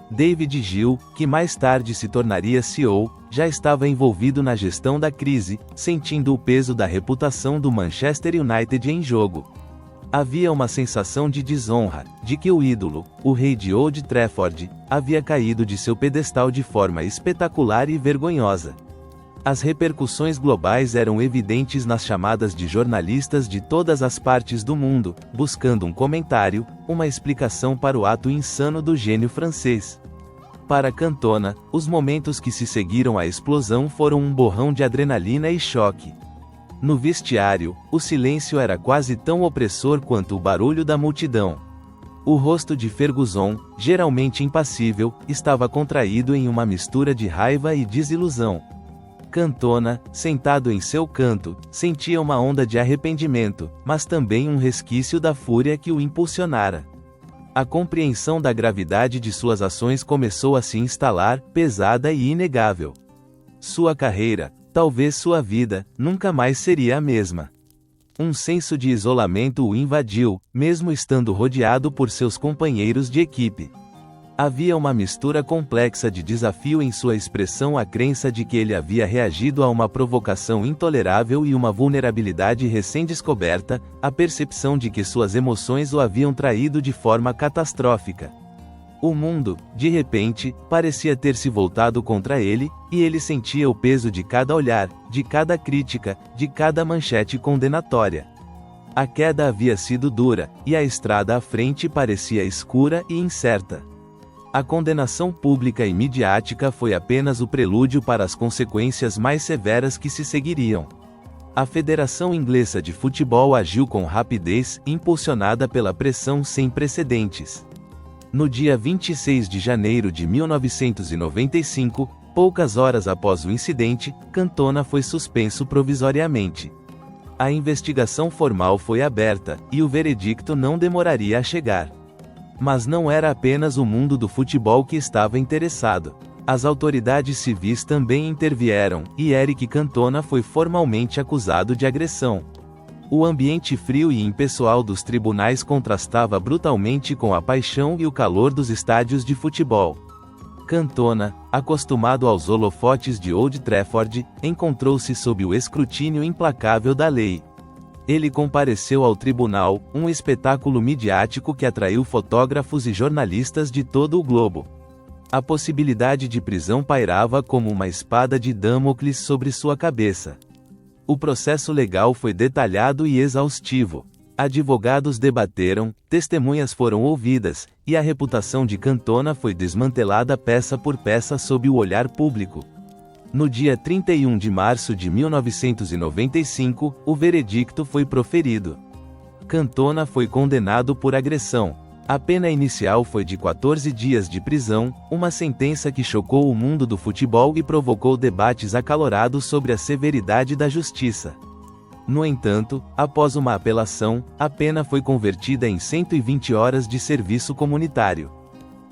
David Gill, que mais tarde se tornaria CEO, já estava envolvido na gestão da crise, sentindo o peso da reputação do Manchester United em jogo. Havia uma sensação de desonra, de que o ídolo, o rei de Old Trafford, havia caído de seu pedestal de forma espetacular e vergonhosa. As repercussões globais eram evidentes nas chamadas de jornalistas de todas as partes do mundo, buscando um comentário, uma explicação para o ato insano do gênio francês. Para Cantona, os momentos que se seguiram à explosão foram um borrão de adrenalina e choque. No vestiário, o silêncio era quase tão opressor quanto o barulho da multidão. O rosto de Ferguson, geralmente impassível, estava contraído em uma mistura de raiva e desilusão. Cantona, sentado em seu canto, sentia uma onda de arrependimento, mas também um resquício da fúria que o impulsionara. A compreensão da gravidade de suas ações começou a se instalar, pesada e inegável. Sua carreira, talvez sua vida, nunca mais seria a mesma. Um senso de isolamento o invadiu, mesmo estando rodeado por seus companheiros de equipe. Havia uma mistura complexa de desafio em sua expressão, a crença de que ele havia reagido a uma provocação intolerável e uma vulnerabilidade recém-descoberta, a percepção de que suas emoções o haviam traído de forma catastrófica. O mundo, de repente, parecia ter se voltado contra ele, e ele sentia o peso de cada olhar, de cada crítica, de cada manchete condenatória. A queda havia sido dura, e a estrada à frente parecia escura e incerta. A condenação pública e midiática foi apenas o prelúdio para as consequências mais severas que se seguiriam. A Federação Inglesa de Futebol agiu com rapidez, impulsionada pela pressão sem precedentes. No dia 26 de janeiro de 1995, poucas horas após o incidente, Cantona foi suspenso provisoriamente. A investigação formal foi aberta, e o veredicto não demoraria a chegar. Mas não era apenas o mundo do futebol que estava interessado. As autoridades civis também intervieram, e Eric Cantona foi formalmente acusado de agressão. O ambiente frio e impessoal dos tribunais contrastava brutalmente com a paixão e o calor dos estádios de futebol. Cantona, acostumado aos holofotes de Old Trafford, encontrou-se sob o escrutínio implacável da lei. Ele compareceu ao tribunal, um espetáculo midiático que atraiu fotógrafos e jornalistas de todo o globo. A possibilidade de prisão pairava como uma espada de Damocles sobre sua cabeça. O processo legal foi detalhado e exaustivo. Advogados debateram, testemunhas foram ouvidas, e a reputação de Cantona foi desmantelada peça por peça sob o olhar público. No dia 31 de março de 1995, o veredicto foi proferido. Cantona foi condenado por agressão. A pena inicial foi de 14 dias de prisão, uma sentença que chocou o mundo do futebol e provocou debates acalorados sobre a severidade da justiça. No entanto, após uma apelação, a pena foi convertida em 120 horas de serviço comunitário.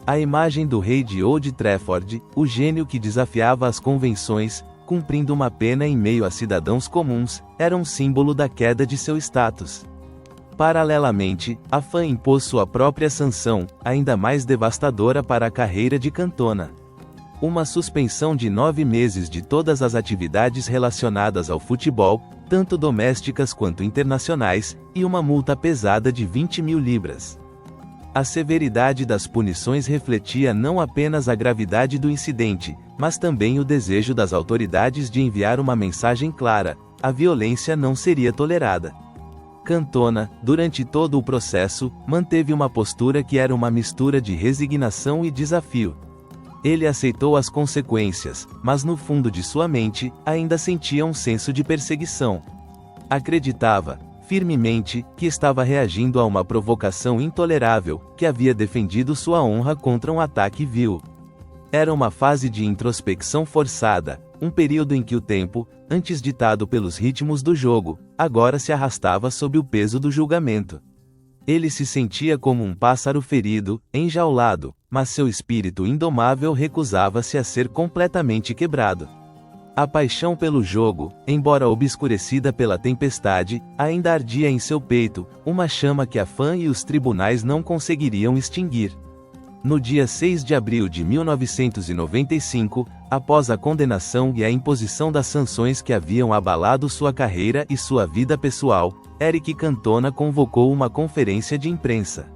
A imagem do rei de Old Trafford, o gênio que desafiava as convenções, cumprindo uma pena em meio a cidadãos comuns, era um símbolo da queda de seu status. Paralelamente, a FA impôs sua própria sanção, ainda mais devastadora para a carreira de Cantona. Uma suspensão de 9 meses de todas as atividades relacionadas ao futebol, tanto domésticas quanto internacionais, e uma multa pesada de 20 mil libras. A severidade das punições refletia não apenas a gravidade do incidente, mas também o desejo das autoridades de enviar uma mensagem clara: a violência não seria tolerada. Cantona, durante todo o processo, manteve uma postura que era uma mistura de resignação e desafio. Ele aceitou as consequências, mas no fundo de sua mente, ainda sentia um senso de perseguição. Acreditava, firmemente, que estava reagindo a uma provocação intolerável, que havia defendido sua honra contra um ataque vil. Era uma fase de introspecção forçada, um período em que o tempo, antes ditado pelos ritmos do jogo, agora se arrastava sob o peso do julgamento. Ele se sentia como um pássaro ferido, enjaulado, mas seu espírito indomável recusava-se a ser completamente quebrado. A paixão pelo jogo, embora obscurecida pela tempestade, ainda ardia em seu peito, uma chama que a FA e os tribunais não conseguiriam extinguir. No dia 6 de abril de 1995, após a condenação e a imposição das sanções que haviam abalado sua carreira e sua vida pessoal, Eric Cantona convocou uma conferência de imprensa.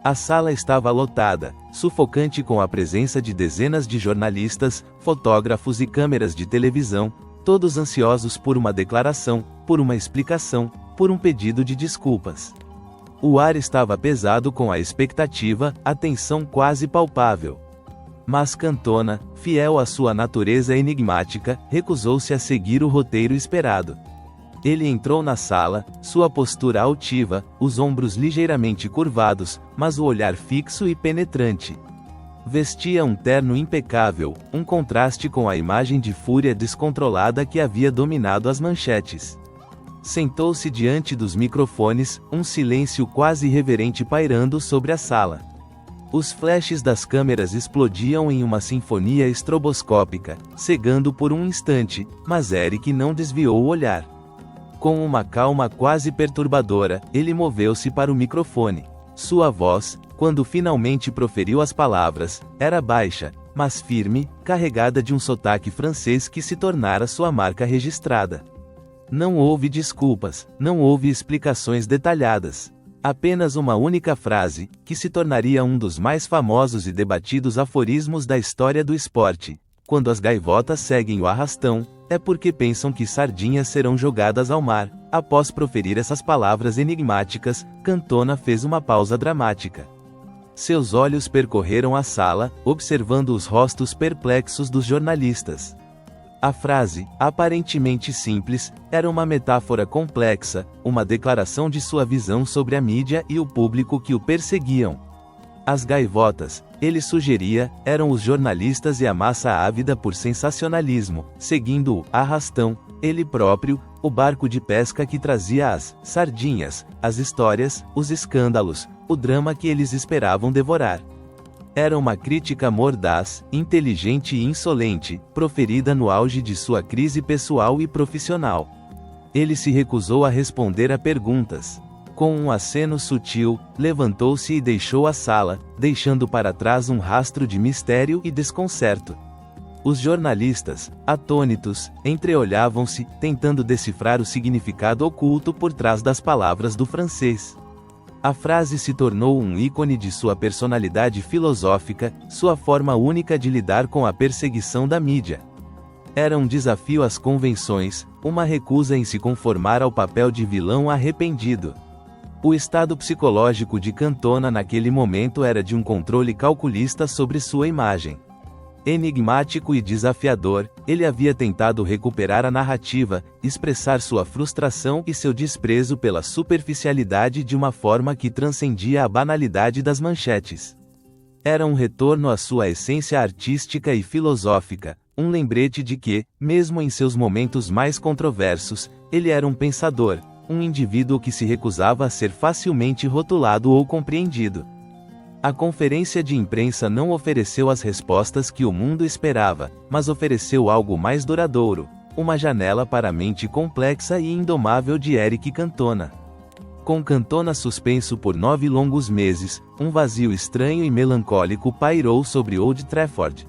A sala estava lotada, sufocante com a presença de dezenas de jornalistas, fotógrafos e câmeras de televisão, todos ansiosos por uma declaração, por uma explicação, por um pedido de desculpas. O ar estava pesado com a expectativa, a tensão quase palpável. Mas Cantona, fiel à sua natureza enigmática, recusou-se a seguir o roteiro esperado. Ele entrou na sala, sua postura altiva, os ombros ligeiramente curvados, mas o olhar fixo e penetrante. Vestia um terno impecável, um contraste com a imagem de fúria descontrolada que havia dominado as manchetes. Sentou-se diante dos microfones, um silêncio quase reverente pairando sobre a sala. Os flashes das câmeras explodiam em uma sinfonia estroboscópica, cegando por um instante, mas Eric não desviou o olhar. Com uma calma quase perturbadora, ele moveu-se para o microfone. Sua voz, quando finalmente proferiu as palavras, era baixa, mas firme, carregada de um sotaque francês que se tornara sua marca registrada. Não houve desculpas, não houve explicações detalhadas. Apenas uma única frase, que se tornaria um dos mais famosos e debatidos aforismos da história do esporte: quando as gaivotas seguem o arrastão, é porque pensam que sardinhas serão jogadas ao mar. Após proferir essas palavras enigmáticas, Cantona fez uma pausa dramática. Seus olhos percorreram a sala, observando os rostos perplexos dos jornalistas. A frase, aparentemente simples, era uma metáfora complexa, uma declaração de sua visão sobre a mídia e o público que o perseguiam. As gaivotas, ele sugeria, eram os jornalistas e a massa ávida por sensacionalismo, seguindo o arrastão, ele próprio, o barco de pesca que trazia as sardinhas, as histórias, os escândalos, o drama que eles esperavam devorar. Era uma crítica mordaz, inteligente e insolente, proferida no auge de sua crise pessoal e profissional. Ele se recusou a responder a perguntas. Com um aceno sutil, levantou-se e deixou a sala, deixando para trás um rastro de mistério e desconcerto. Os jornalistas, atônitos, entreolhavam-se, tentando decifrar o significado oculto por trás das palavras do francês. A frase se tornou um ícone de sua personalidade filosófica, sua forma única de lidar com a perseguição da mídia. Era um desafio às convenções, uma recusa em se conformar ao papel de vilão arrependido. O estado psicológico de Cantona naquele momento era de um controle calculista sobre sua imagem. Enigmático e desafiador, ele havia tentado recuperar a narrativa, expressar sua frustração e seu desprezo pela superficialidade de uma forma que transcendia a banalidade das manchetes. Era um retorno à sua essência artística e filosófica, um lembrete de que, mesmo em seus momentos mais controversos, ele era um pensador, um indivíduo que se recusava a ser facilmente rotulado ou compreendido. A conferência de imprensa não ofereceu as respostas que o mundo esperava, mas ofereceu algo mais duradouro, uma janela para a mente complexa e indomável de Eric Cantona. Com Cantona suspenso por 9 longos meses, um vazio estranho e melancólico pairou sobre Old Trafford.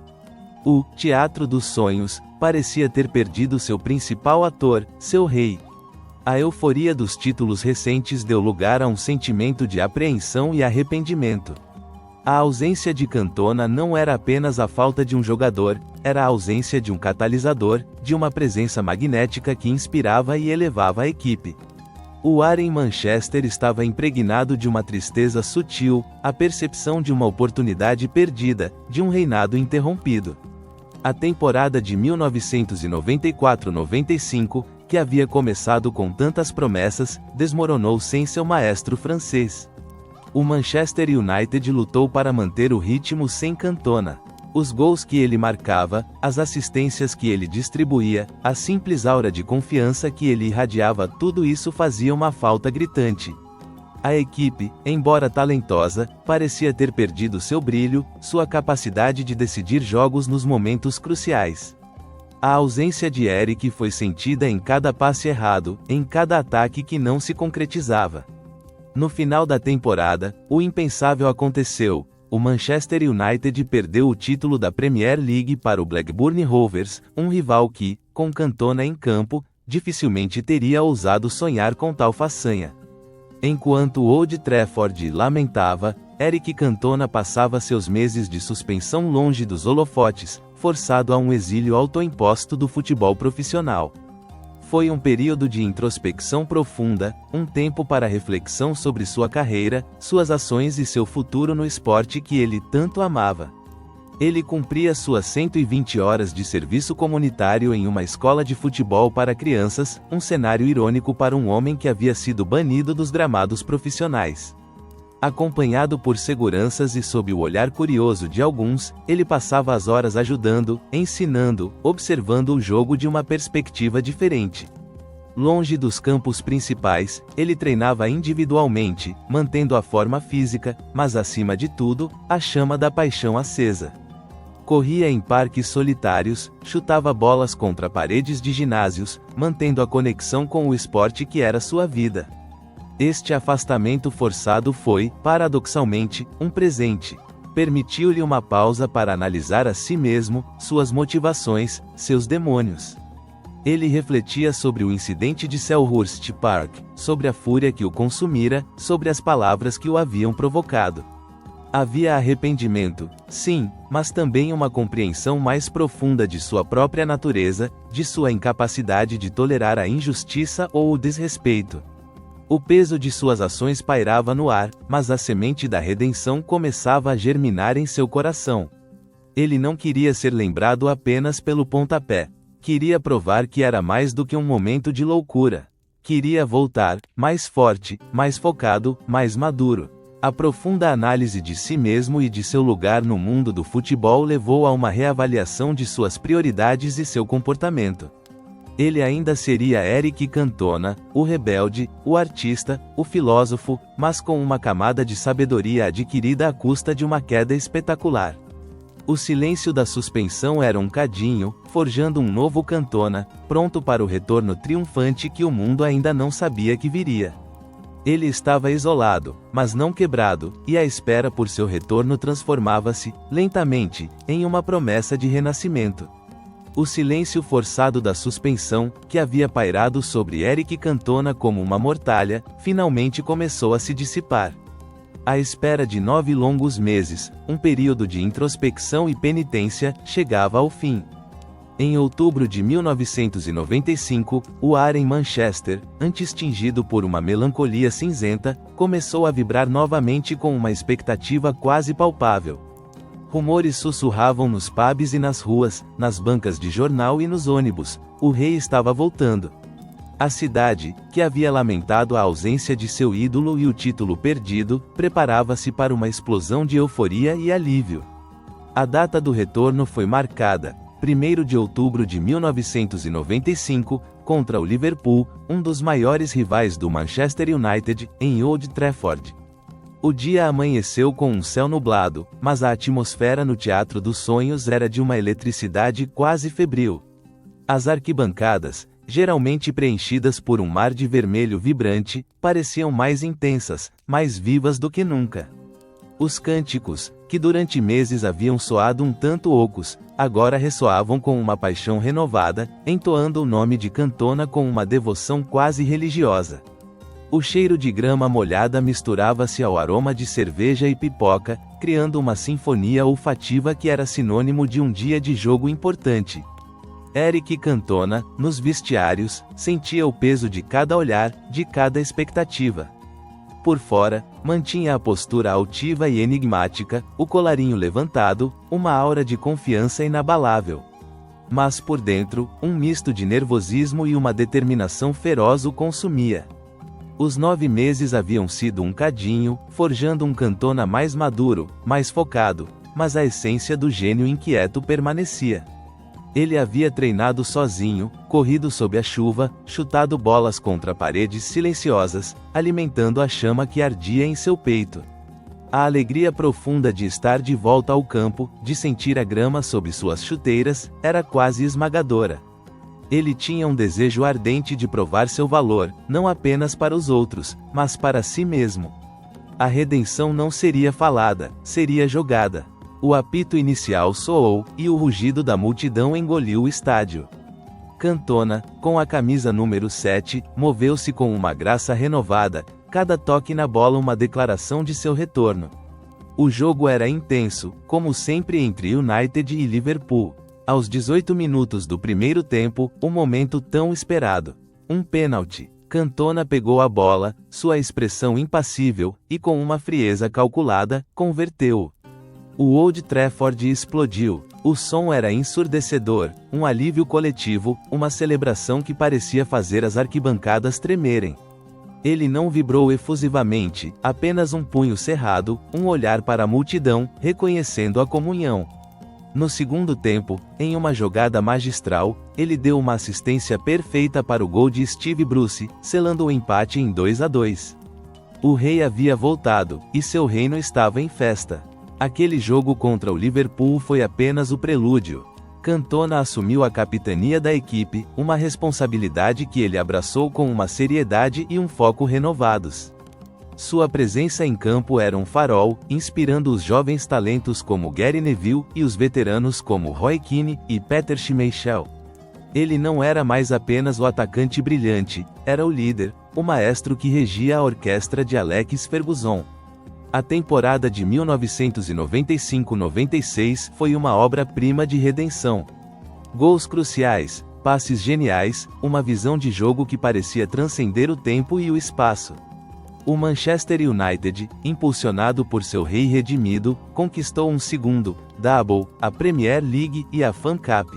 O Teatro dos Sonhos parecia ter perdido seu principal ator, seu rei. A euforia dos títulos recentes deu lugar a um sentimento de apreensão e arrependimento. A ausência de Cantona não era apenas a falta de um jogador, era a ausência de um catalisador, de uma presença magnética que inspirava e elevava a equipe. O ar em Manchester estava impregnado de uma tristeza sutil, a percepção de uma oportunidade perdida, de um reinado interrompido. A temporada de 1994-95, que havia começado com tantas promessas, desmoronou sem seu maestro francês. O Manchester United lutou para manter o ritmo sem Cantona. Os gols que ele marcava, as assistências que ele distribuía, a simples aura de confiança que ele irradiava, tudo isso fazia uma falta gritante. A equipe, embora talentosa, parecia ter perdido seu brilho, sua capacidade de decidir jogos nos momentos cruciais. A ausência de Eric foi sentida em cada passe errado, em cada ataque que não se concretizava. No final da temporada, o impensável aconteceu. O Manchester United perdeu o título da Premier League para o Blackburn Rovers, um rival que, com Cantona em campo, dificilmente teria ousado sonhar com tal façanha. Enquanto Old Trafford lamentava, Eric Cantona passava seus meses de suspensão longe dos holofotes, forçado a um exílio autoimposto do futebol profissional. Foi um período de introspecção profunda, um tempo para reflexão sobre sua carreira, suas ações e seu futuro no esporte que ele tanto amava. Ele cumpria suas 120 horas de serviço comunitário em uma escola de futebol para crianças, um cenário irônico para um homem que havia sido banido dos gramados profissionais. Acompanhado por seguranças e sob o olhar curioso de alguns, ele passava as horas ajudando, ensinando, observando o jogo de uma perspectiva diferente. Longe dos campos principais, ele treinava individualmente, mantendo a forma física, mas acima de tudo, a chama da paixão acesa. Corria em parques solitários, chutava bolas contra paredes de ginásios, mantendo a conexão com o esporte que era sua vida. Este afastamento forçado foi, paradoxalmente, um presente. Permitiu-lhe uma pausa para analisar a si mesmo, suas motivações, seus demônios. Ele refletia sobre o incidente de Selhurst Park, sobre a fúria que o consumira, sobre as palavras que o haviam provocado. Havia arrependimento, sim, mas também uma compreensão mais profunda de sua própria natureza, de sua incapacidade de tolerar a injustiça ou o desrespeito. O peso de suas ações pairava no ar, mas a semente da redenção começava a germinar em seu coração. Ele não queria ser lembrado apenas pelo pontapé. Queria provar que era mais do que um momento de loucura. Queria voltar, mais forte, mais focado, mais maduro. A profunda análise de si mesmo e de seu lugar no mundo do futebol levou a uma reavaliação de suas prioridades e seu comportamento. Ele ainda seria Eric Cantona, o rebelde, o artista, o filósofo, mas com uma camada de sabedoria adquirida à custa de uma queda espetacular. O silêncio da suspensão era um cadinho, forjando um novo Cantona, pronto para o retorno triunfante que o mundo ainda não sabia que viria. Ele estava isolado, mas não quebrado, e a espera por seu retorno transformava-se, lentamente, em uma promessa de renascimento. O silêncio forçado da suspensão, que havia pairado sobre Eric Cantona como uma mortalha, finalmente começou a se dissipar. À espera de 9 longos meses, um período de introspecção e penitência, chegava ao fim. Em outubro de 1995, o ar em Manchester, antes tingido por uma melancolia cinzenta, começou a vibrar novamente com uma expectativa quase palpável. Rumores sussurravam nos pubs e nas ruas, nas bancas de jornal e nos ônibus: o rei estava voltando. A cidade, que havia lamentado a ausência de seu ídolo e o título perdido, preparava-se para uma explosão de euforia e alívio. A data do retorno foi marcada. 1º de outubro de 1995, contra o Liverpool, um dos maiores rivais do Manchester United, em Old Trafford. O dia amanheceu com um céu nublado, mas a atmosfera no Teatro dos Sonhos era de uma eletricidade quase febril. As arquibancadas, geralmente preenchidas por um mar de vermelho vibrante, pareciam mais intensas, mais vivas do que nunca. Os cânticos, que durante meses haviam soado um tanto ocos, agora ressoavam com uma paixão renovada, entoando o nome de Cantona com uma devoção quase religiosa. O cheiro de grama molhada misturava-se ao aroma de cerveja e pipoca, criando uma sinfonia olfativa que era sinônimo de um dia de jogo importante. Eric Cantona, nos vestiários, sentia o peso de cada olhar, de cada expectativa. Por fora, mantinha a postura altiva e enigmática, o colarinho levantado, uma aura de confiança inabalável. Mas por dentro, um misto de nervosismo e uma determinação feroz o consumia. Os 9 meses haviam sido um cadinho, forjando um Cantona mais maduro, mais focado, mas a essência do gênio inquieto permanecia. Ele havia treinado sozinho, corrido sob a chuva, chutado bolas contra paredes silenciosas, alimentando a chama que ardia em seu peito. A alegria profunda de estar de volta ao campo, de sentir a grama sob suas chuteiras, era quase esmagadora. Ele tinha um desejo ardente de provar seu valor, não apenas para os outros, mas para si mesmo. A redenção não seria falada, seria jogada. O apito inicial soou, e o rugido da multidão engoliu o estádio. Cantona, com a camisa número 7, moveu-se com uma graça renovada, cada toque na bola uma declaração de seu retorno. O jogo era intenso, como sempre entre United e Liverpool. Aos 18 minutos do primeiro tempo, o momento tão esperado. Um pênalti. Cantona pegou a bola, sua expressão impassível, e com uma frieza calculada, converteu-o. O Old Trafford explodiu. O som era ensurdecedor, um alívio coletivo, uma celebração que parecia fazer as arquibancadas tremerem. Ele não vibrou efusivamente, apenas um punho cerrado, um olhar para a multidão, reconhecendo a comunhão. No segundo tempo, em uma jogada magistral, ele deu uma assistência perfeita para o gol de Steve Bruce, selando o empate em 2-2. O rei havia voltado, e seu reino estava em festa. Aquele jogo contra o Liverpool foi apenas o prelúdio. Cantona assumiu a capitania da equipe, uma responsabilidade que ele abraçou com uma seriedade e um foco renovados. Sua presença em campo era um farol, inspirando os jovens talentos como Gary Neville e os veteranos como Roy Keane e Peter Schmeichel. Ele não era mais apenas o atacante brilhante, era o líder, o maestro que regia a orquestra de Alex Ferguson. A temporada de 1995-96 foi uma obra-prima de redenção. Gols cruciais, passes geniais, uma visão de jogo que parecia transcender o tempo e o espaço. O Manchester United, impulsionado por seu rei redimido, conquistou um segundo double, a Premier League e a FA Cup.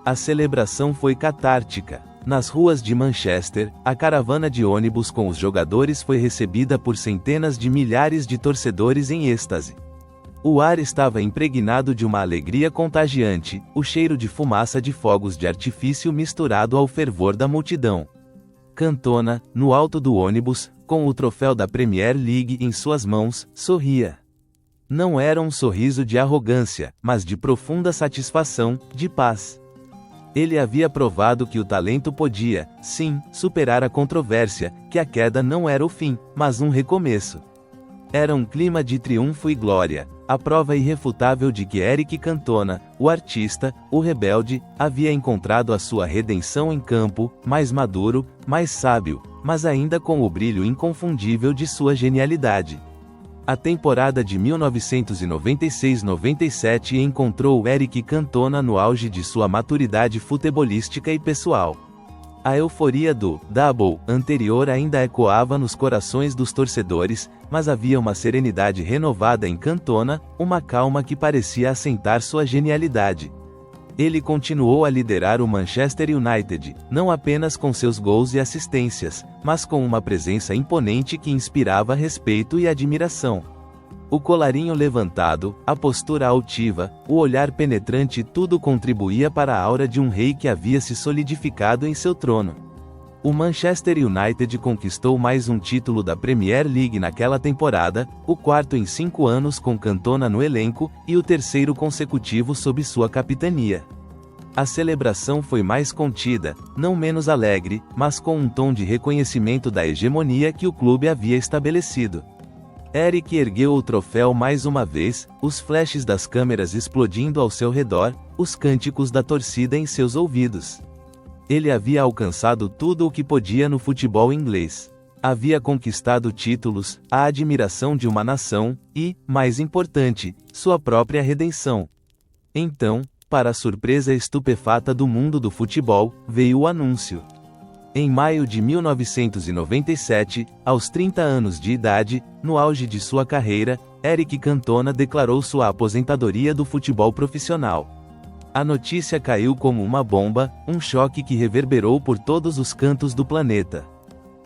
A celebração foi catártica. Nas ruas de Manchester, a caravana de ônibus com os jogadores foi recebida por centenas de milhares de torcedores em êxtase. O ar estava impregnado de uma alegria contagiante, o cheiro de fumaça de fogos de artifício misturado ao fervor da multidão. Cantona, no alto do ônibus, com o troféu da Premier League em suas mãos, sorria. Não era um sorriso de arrogância, mas de profunda satisfação, de paz. Ele havia provado que o talento podia, sim, superar a controvérsia, que a queda não era o fim, mas um recomeço. Era um clima de triunfo e glória, a prova irrefutável de que Eric Cantona, o artista, o rebelde, havia encontrado a sua redenção em campo, mais maduro, mais sábio, mas ainda com o brilho inconfundível de sua genialidade. A temporada de 1996-97 encontrou Eric Cantona no auge de sua maturidade futebolística e pessoal. A euforia do double anterior ainda ecoava nos corações dos torcedores, mas havia uma serenidade renovada em Cantona, uma calma que parecia assentar sua genialidade. Ele continuou a liderar o Manchester United, não apenas com seus gols e assistências, mas com uma presença imponente que inspirava respeito e admiração. O colarinho levantado, a postura altiva, o olhar penetrante, tudo contribuía para a aura de um rei que havia se solidificado em seu trono. O Manchester United conquistou mais um título da Premier League naquela temporada, o quarto em 5 anos com Cantona no elenco, e o terceiro consecutivo sob sua capitania. A celebração foi mais contida, não menos alegre, mas com um tom de reconhecimento da hegemonia que o clube havia estabelecido. Eric ergueu o troféu mais uma vez, os flashes das câmeras explodindo ao seu redor, os cânticos da torcida em seus ouvidos. Ele havia alcançado tudo o que podia no futebol inglês. Havia conquistado títulos, a admiração de uma nação, e, mais importante, sua própria redenção. Então, para a surpresa estupefata do mundo do futebol, veio o anúncio. Em maio de 1997, aos 30 anos de idade, no auge de sua carreira, Eric Cantona declarou sua aposentadoria do futebol profissional. A notícia caiu como uma bomba, um choque que reverberou por todos os cantos do planeta.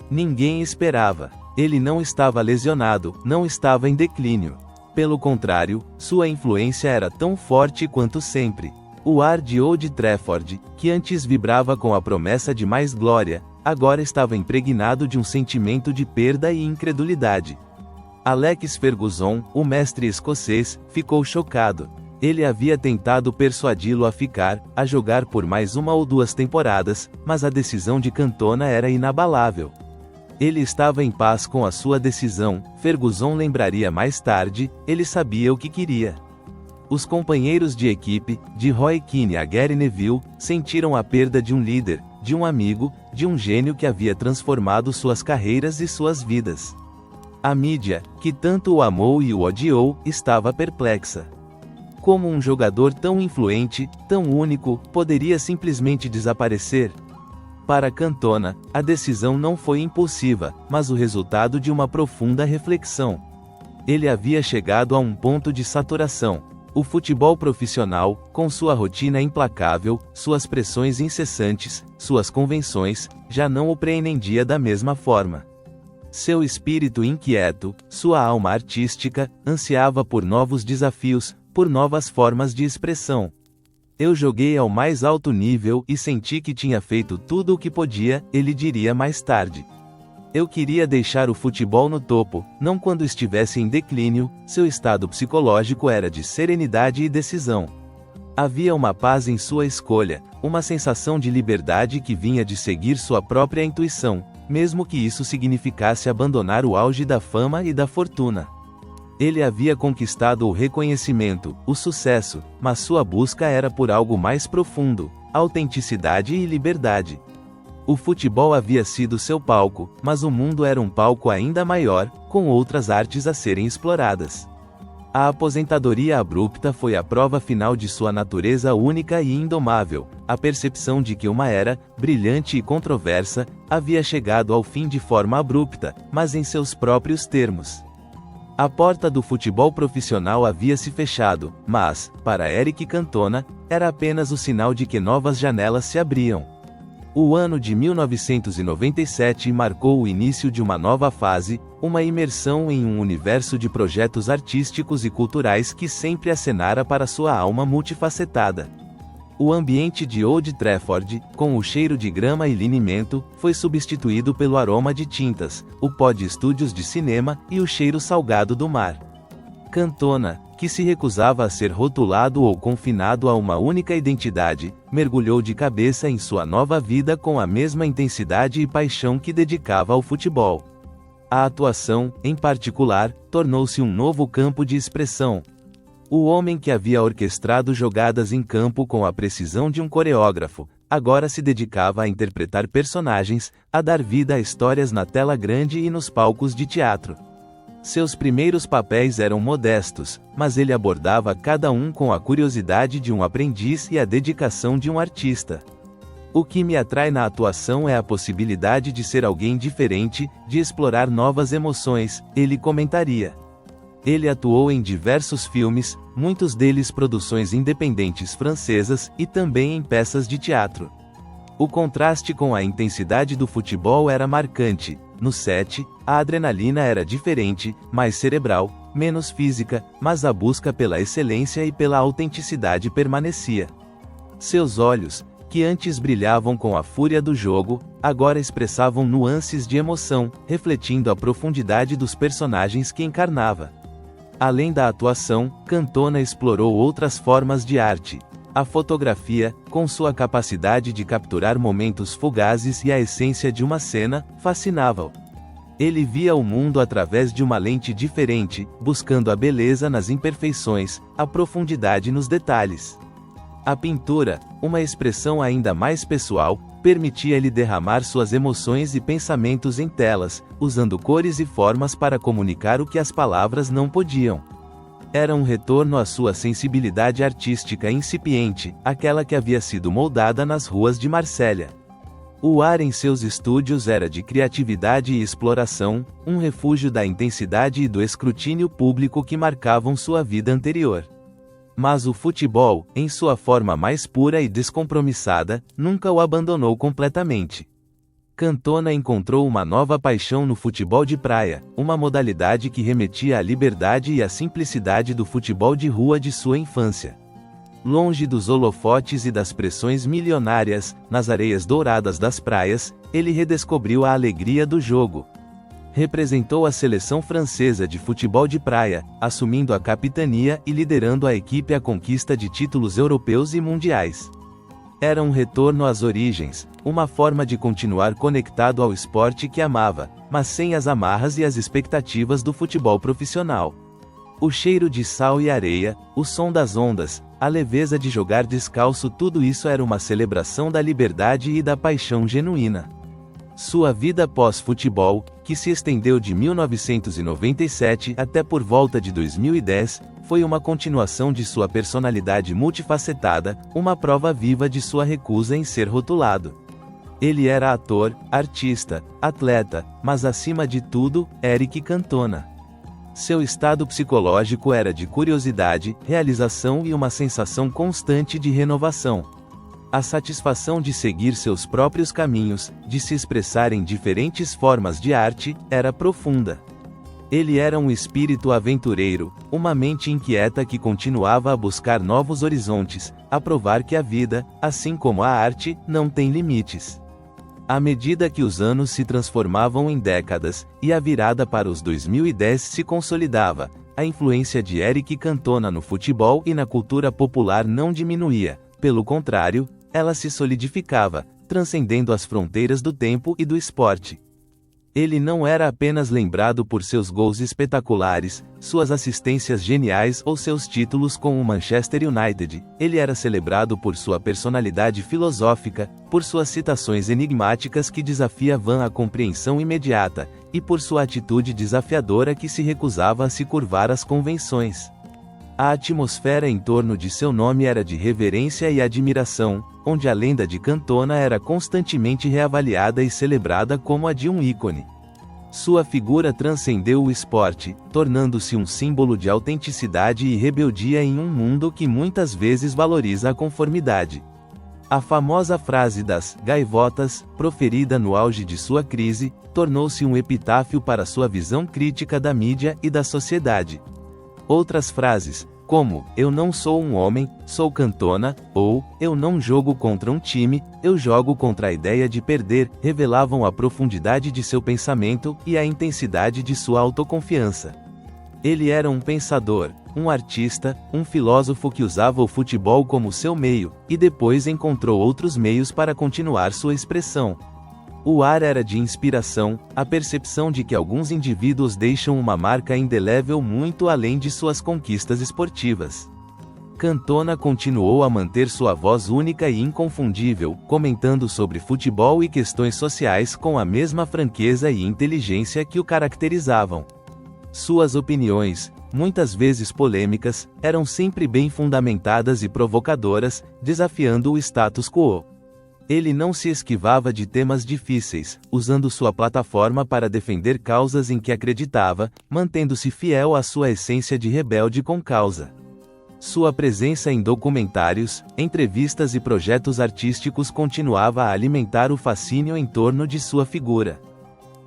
Ninguém esperava. Ele não estava lesionado, não estava em declínio. Pelo contrário, sua influência era tão forte quanto sempre. O ar de Old Trafford, que antes vibrava com a promessa de mais glória, agora estava impregnado de um sentimento de perda e incredulidade. Alex Ferguson, o mestre escocês, ficou chocado. Ele havia tentado persuadi-lo a ficar, a jogar por mais 1 ou 2 temporadas, mas a decisão de Cantona era inabalável. Ele estava em paz com a sua decisão, Ferguson lembraria mais tarde, ele sabia o que queria. Os companheiros de equipe, de Roy Keane a Gary Neville, sentiram a perda de um líder, de um amigo, de um gênio que havia transformado suas carreiras e suas vidas. A mídia, que tanto o amou e o odiou, estava perplexa. Como um jogador tão influente, tão único, poderia simplesmente desaparecer? Para Cantona, a decisão não foi impulsiva, mas o resultado de uma profunda reflexão. Ele havia chegado a um ponto de saturação. O futebol profissional, com sua rotina implacável, suas pressões incessantes, suas convenções, já não o preendia da mesma forma. Seu espírito inquieto, sua alma artística, ansiava por novos desafios, por novas formas de expressão. Eu joguei ao mais alto nível e senti que tinha feito tudo o que podia, ele diria mais tarde. Eu queria deixar o futebol no topo, não quando estivesse em declínio, seu estado psicológico era de serenidade e decisão. Havia uma paz em sua escolha, uma sensação de liberdade que vinha de seguir sua própria intuição, mesmo que isso significasse abandonar o auge da fama e da fortuna. Ele havia conquistado o reconhecimento, o sucesso, mas sua busca era por algo mais profundo, autenticidade e liberdade. O futebol havia sido seu palco, mas o mundo era um palco ainda maior, com outras artes a serem exploradas. A aposentadoria abrupta foi a prova final de sua natureza única e indomável, a percepção de que uma era, brilhante e controversa, havia chegado ao fim de forma abrupta, mas em seus próprios termos. A porta do futebol profissional havia se fechado, mas, para Eric Cantona, era apenas o sinal de que novas janelas se abriam. O ano de 1997 marcou o início de uma nova fase, uma imersão em um universo de projetos artísticos e culturais que sempre acenara para sua alma multifacetada. O ambiente de Old Trafford, com o cheiro de grama e linimento, foi substituído pelo aroma de tintas, o pó de estúdios de cinema e o cheiro salgado do mar. Cantona, que se recusava a ser rotulado ou confinado a uma única identidade, mergulhou de cabeça em sua nova vida com a mesma intensidade e paixão que dedicava ao futebol. A atuação, em particular, tornou-se um novo campo de expressão. O homem que havia orquestrado jogadas em campo com a precisão de um coreógrafo, agora se dedicava a interpretar personagens, a dar vida a histórias na tela grande e nos palcos de teatro. Seus primeiros papéis eram modestos, mas ele abordava cada um com a curiosidade de um aprendiz e a dedicação de um artista. O que me atrai na atuação é a possibilidade de ser alguém diferente, de explorar novas emoções, ele comentaria. Ele atuou em diversos filmes, muitos deles produções independentes francesas, e também em peças de teatro. O contraste com a intensidade do futebol era marcante. No set, a adrenalina era diferente, mais cerebral, menos física, mas a busca pela excelência e pela autenticidade permanecia. Seus olhos, que antes brilhavam com a fúria do jogo, agora expressavam nuances de emoção, refletindo a profundidade dos personagens que encarnava. Além da atuação, Cantona explorou outras formas de arte. A fotografia, com sua capacidade de capturar momentos fugazes e a essência de uma cena, fascinava-o. Ele via o mundo através de uma lente diferente, buscando a beleza nas imperfeições, a profundidade nos detalhes. A pintura, uma expressão ainda mais pessoal, permitia-lhe derramar suas emoções e pensamentos em telas, usando cores e formas para comunicar o que as palavras não podiam. Era um retorno à sua sensibilidade artística incipiente, aquela que havia sido moldada nas ruas de Marsella. O ar em seus estúdios era de criatividade e exploração, um refúgio da intensidade e do escrutínio público que marcavam sua vida anterior. Mas o futebol, em sua forma mais pura e descompromissada, nunca o abandonou completamente. Cantona encontrou uma nova paixão no futebol de praia, uma modalidade que remetia à liberdade e à simplicidade do futebol de rua de sua infância. Longe dos holofotes e das pressões milionárias, nas areias douradas das praias, ele redescobriu a alegria do jogo. Representou a seleção francesa de futebol de praia, assumindo a capitania e liderando a equipe à conquista de títulos europeus e mundiais. Era um retorno às origens, uma forma de continuar conectado ao esporte que amava, mas sem as amarras e as expectativas do futebol profissional. O cheiro de sal e areia, o som das ondas, a leveza de jogar descalço, tudo isso era uma celebração da liberdade e da paixão genuína. Sua vida pós-futebol, que se estendeu de 1997 até por volta de 2010, foi uma continuação de sua personalidade multifacetada, uma prova viva de sua recusa em ser rotulado. Ele era ator, artista, atleta, mas acima de tudo, Éric Cantona. Seu estado psicológico era de curiosidade, realização e uma sensação constante de renovação. A satisfação de seguir seus próprios caminhos, de se expressar em diferentes formas de arte, era profunda. Ele era um espírito aventureiro, uma mente inquieta que continuava a buscar novos horizontes, a provar que a vida, assim como a arte, não tem limites. À medida que os anos se transformavam em décadas, e a virada para os 2010 se consolidava, a influência de Éric Cantona no futebol e na cultura popular não diminuía, pelo contrário, ela se solidificava, transcendendo as fronteiras do tempo e do esporte. Ele não era apenas lembrado por seus gols espetaculares, suas assistências geniais ou seus títulos com o Manchester United, ele era celebrado por sua personalidade filosófica, por suas citações enigmáticas que desafiavam a compreensão imediata, e por sua atitude desafiadora que se recusava a se curvar às convenções. A atmosfera em torno de seu nome era de reverência e admiração, onde a lenda de Cantona era constantemente reavaliada e celebrada como a de um ícone. Sua figura transcendeu o esporte, tornando-se um símbolo de autenticidade e rebeldia em um mundo que muitas vezes valoriza a conformidade. A famosa frase das gaivotas, proferida no auge de sua crise, tornou-se um epitáfio para sua visão crítica da mídia e da sociedade. Outras frases, como, eu não sou um homem, sou Cantona, ou, eu não jogo contra um time, eu jogo contra a ideia de perder, revelavam a profundidade de seu pensamento e a intensidade de sua autoconfiança. Ele era um pensador, um artista, um filósofo que usava o futebol como seu meio, e depois encontrou outros meios para continuar sua expressão. O ar era de inspiração, a percepção de que alguns indivíduos deixam uma marca indelével muito além de suas conquistas esportivas. Cantona continuou a manter sua voz única e inconfundível, comentando sobre futebol e questões sociais com a mesma franqueza e inteligência que o caracterizavam. Suas opiniões, muitas vezes polêmicas, eram sempre bem fundamentadas e provocadoras, desafiando o status quo. Ele não se esquivava de temas difíceis, usando sua plataforma para defender causas em que acreditava, mantendo-se fiel à sua essência de rebelde com causa. Sua presença em documentários, entrevistas e projetos artísticos continuava a alimentar o fascínio em torno de sua figura.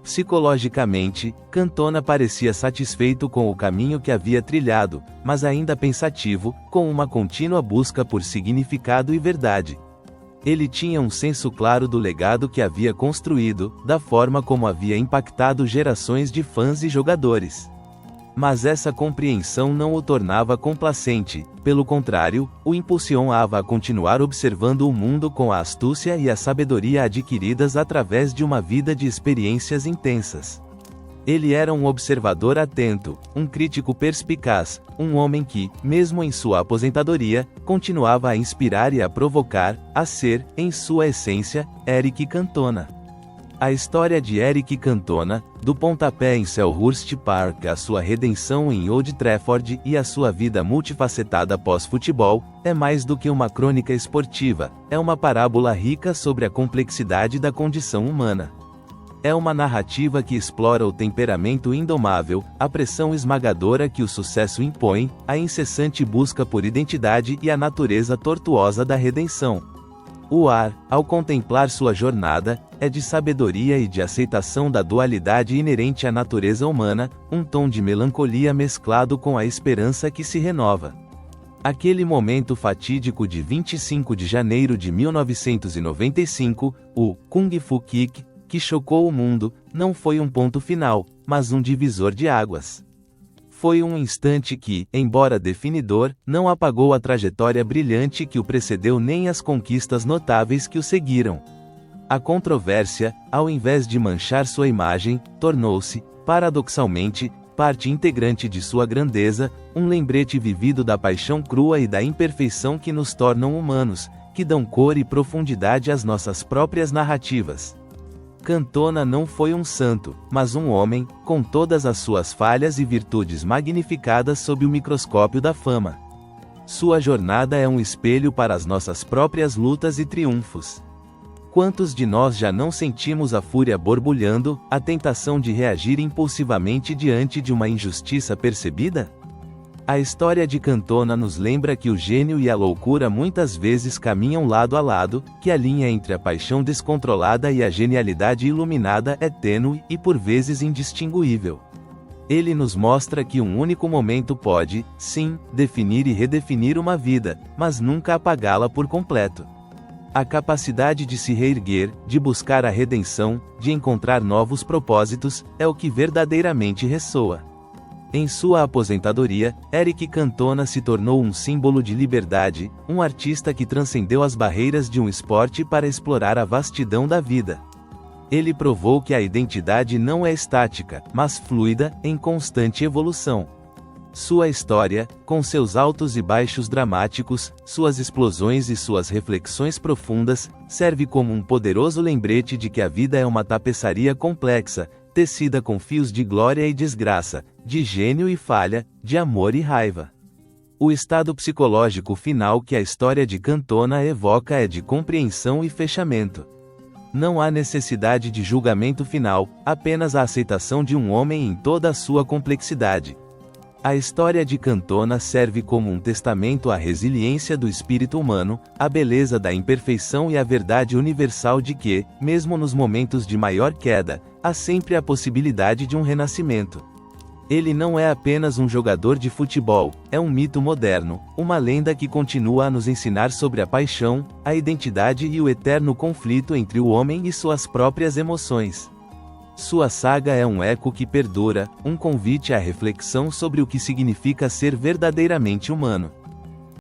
Psicologicamente, Cantona parecia satisfeito com o caminho que havia trilhado, mas ainda pensativo, com uma contínua busca por significado e verdade. Ele tinha um senso claro do legado que havia construído, da forma como havia impactado gerações de fãs e jogadores. Mas essa compreensão não o tornava complacente, pelo contrário, o impulsionava a continuar observando o mundo com a astúcia e a sabedoria adquiridas através de uma vida de experiências intensas. Ele era um observador atento, um crítico perspicaz, um homem que, mesmo em sua aposentadoria, continuava a inspirar e a provocar, a ser, em sua essência, Eric Cantona. A história de Eric Cantona, do pontapé em Selhurst Park à sua redenção em Old Trafford e a sua vida multifacetada pós-futebol, é mais do que uma crônica esportiva, é uma parábola rica sobre a complexidade da condição humana. É uma narrativa que explora o temperamento indomável, a pressão esmagadora que o sucesso impõe, a incessante busca por identidade e a natureza tortuosa da redenção. O ar, ao contemplar sua jornada, é de sabedoria e de aceitação da dualidade inerente à natureza humana, um tom de melancolia mesclado com a esperança que se renova. Aquele momento fatídico de 25 de janeiro de 1995, o Kung Fu Kick, que chocou o mundo, não foi um ponto final, mas um divisor de águas. Foi um instante que, embora definidor, não apagou a trajetória brilhante que o precedeu nem as conquistas notáveis que o seguiram. A controvérsia, ao invés de manchar sua imagem, tornou-se, paradoxalmente, parte integrante de sua grandeza, um lembrete vivido da paixão crua e da imperfeição que nos tornam humanos, que dão cor e profundidade às nossas próprias narrativas. Cantona não foi um santo, mas um homem, com todas as suas falhas e virtudes magnificadas sob o microscópio da fama. Sua jornada é um espelho para as nossas próprias lutas e triunfos. Quantos de nós já não sentimos a fúria borbulhando, a tentação de reagir impulsivamente diante de uma injustiça percebida? A história de Cantona nos lembra que o gênio e a loucura muitas vezes caminham lado a lado, que a linha entre a paixão descontrolada e a genialidade iluminada é tênue e por vezes indistinguível. Ele nos mostra que um único momento pode, sim, definir e redefinir uma vida, mas nunca apagá-la por completo. A capacidade de se reerguer, de buscar a redenção, de encontrar novos propósitos, é o que verdadeiramente ressoa. Em sua aposentadoria, Eric Cantona se tornou um símbolo de liberdade, um artista que transcendeu as barreiras de um esporte para explorar a vastidão da vida. Ele provou que a identidade não é estática, mas fluida, em constante evolução. Sua história, com seus altos e baixos dramáticos, suas explosões e suas reflexões profundas, serve como um poderoso lembrete de que a vida é uma tapeçaria complexa, tecida com fios de glória e desgraça, de gênio e falha, de amor e raiva. O estado psicológico final que a história de Cantona evoca é de compreensão e fechamento. Não há necessidade de julgamento final, apenas a aceitação de um homem em toda a sua complexidade. A história de Cantona serve como um testamento à resiliência do espírito humano, à beleza da imperfeição e à verdade universal de que, mesmo nos momentos de maior queda, há sempre a possibilidade de um renascimento. Ele não é apenas um jogador de futebol, é um mito moderno, uma lenda que continua a nos ensinar sobre a paixão, a identidade e o eterno conflito entre o homem e suas próprias emoções. Sua saga é um eco que perdura, um convite à reflexão sobre o que significa ser verdadeiramente humano.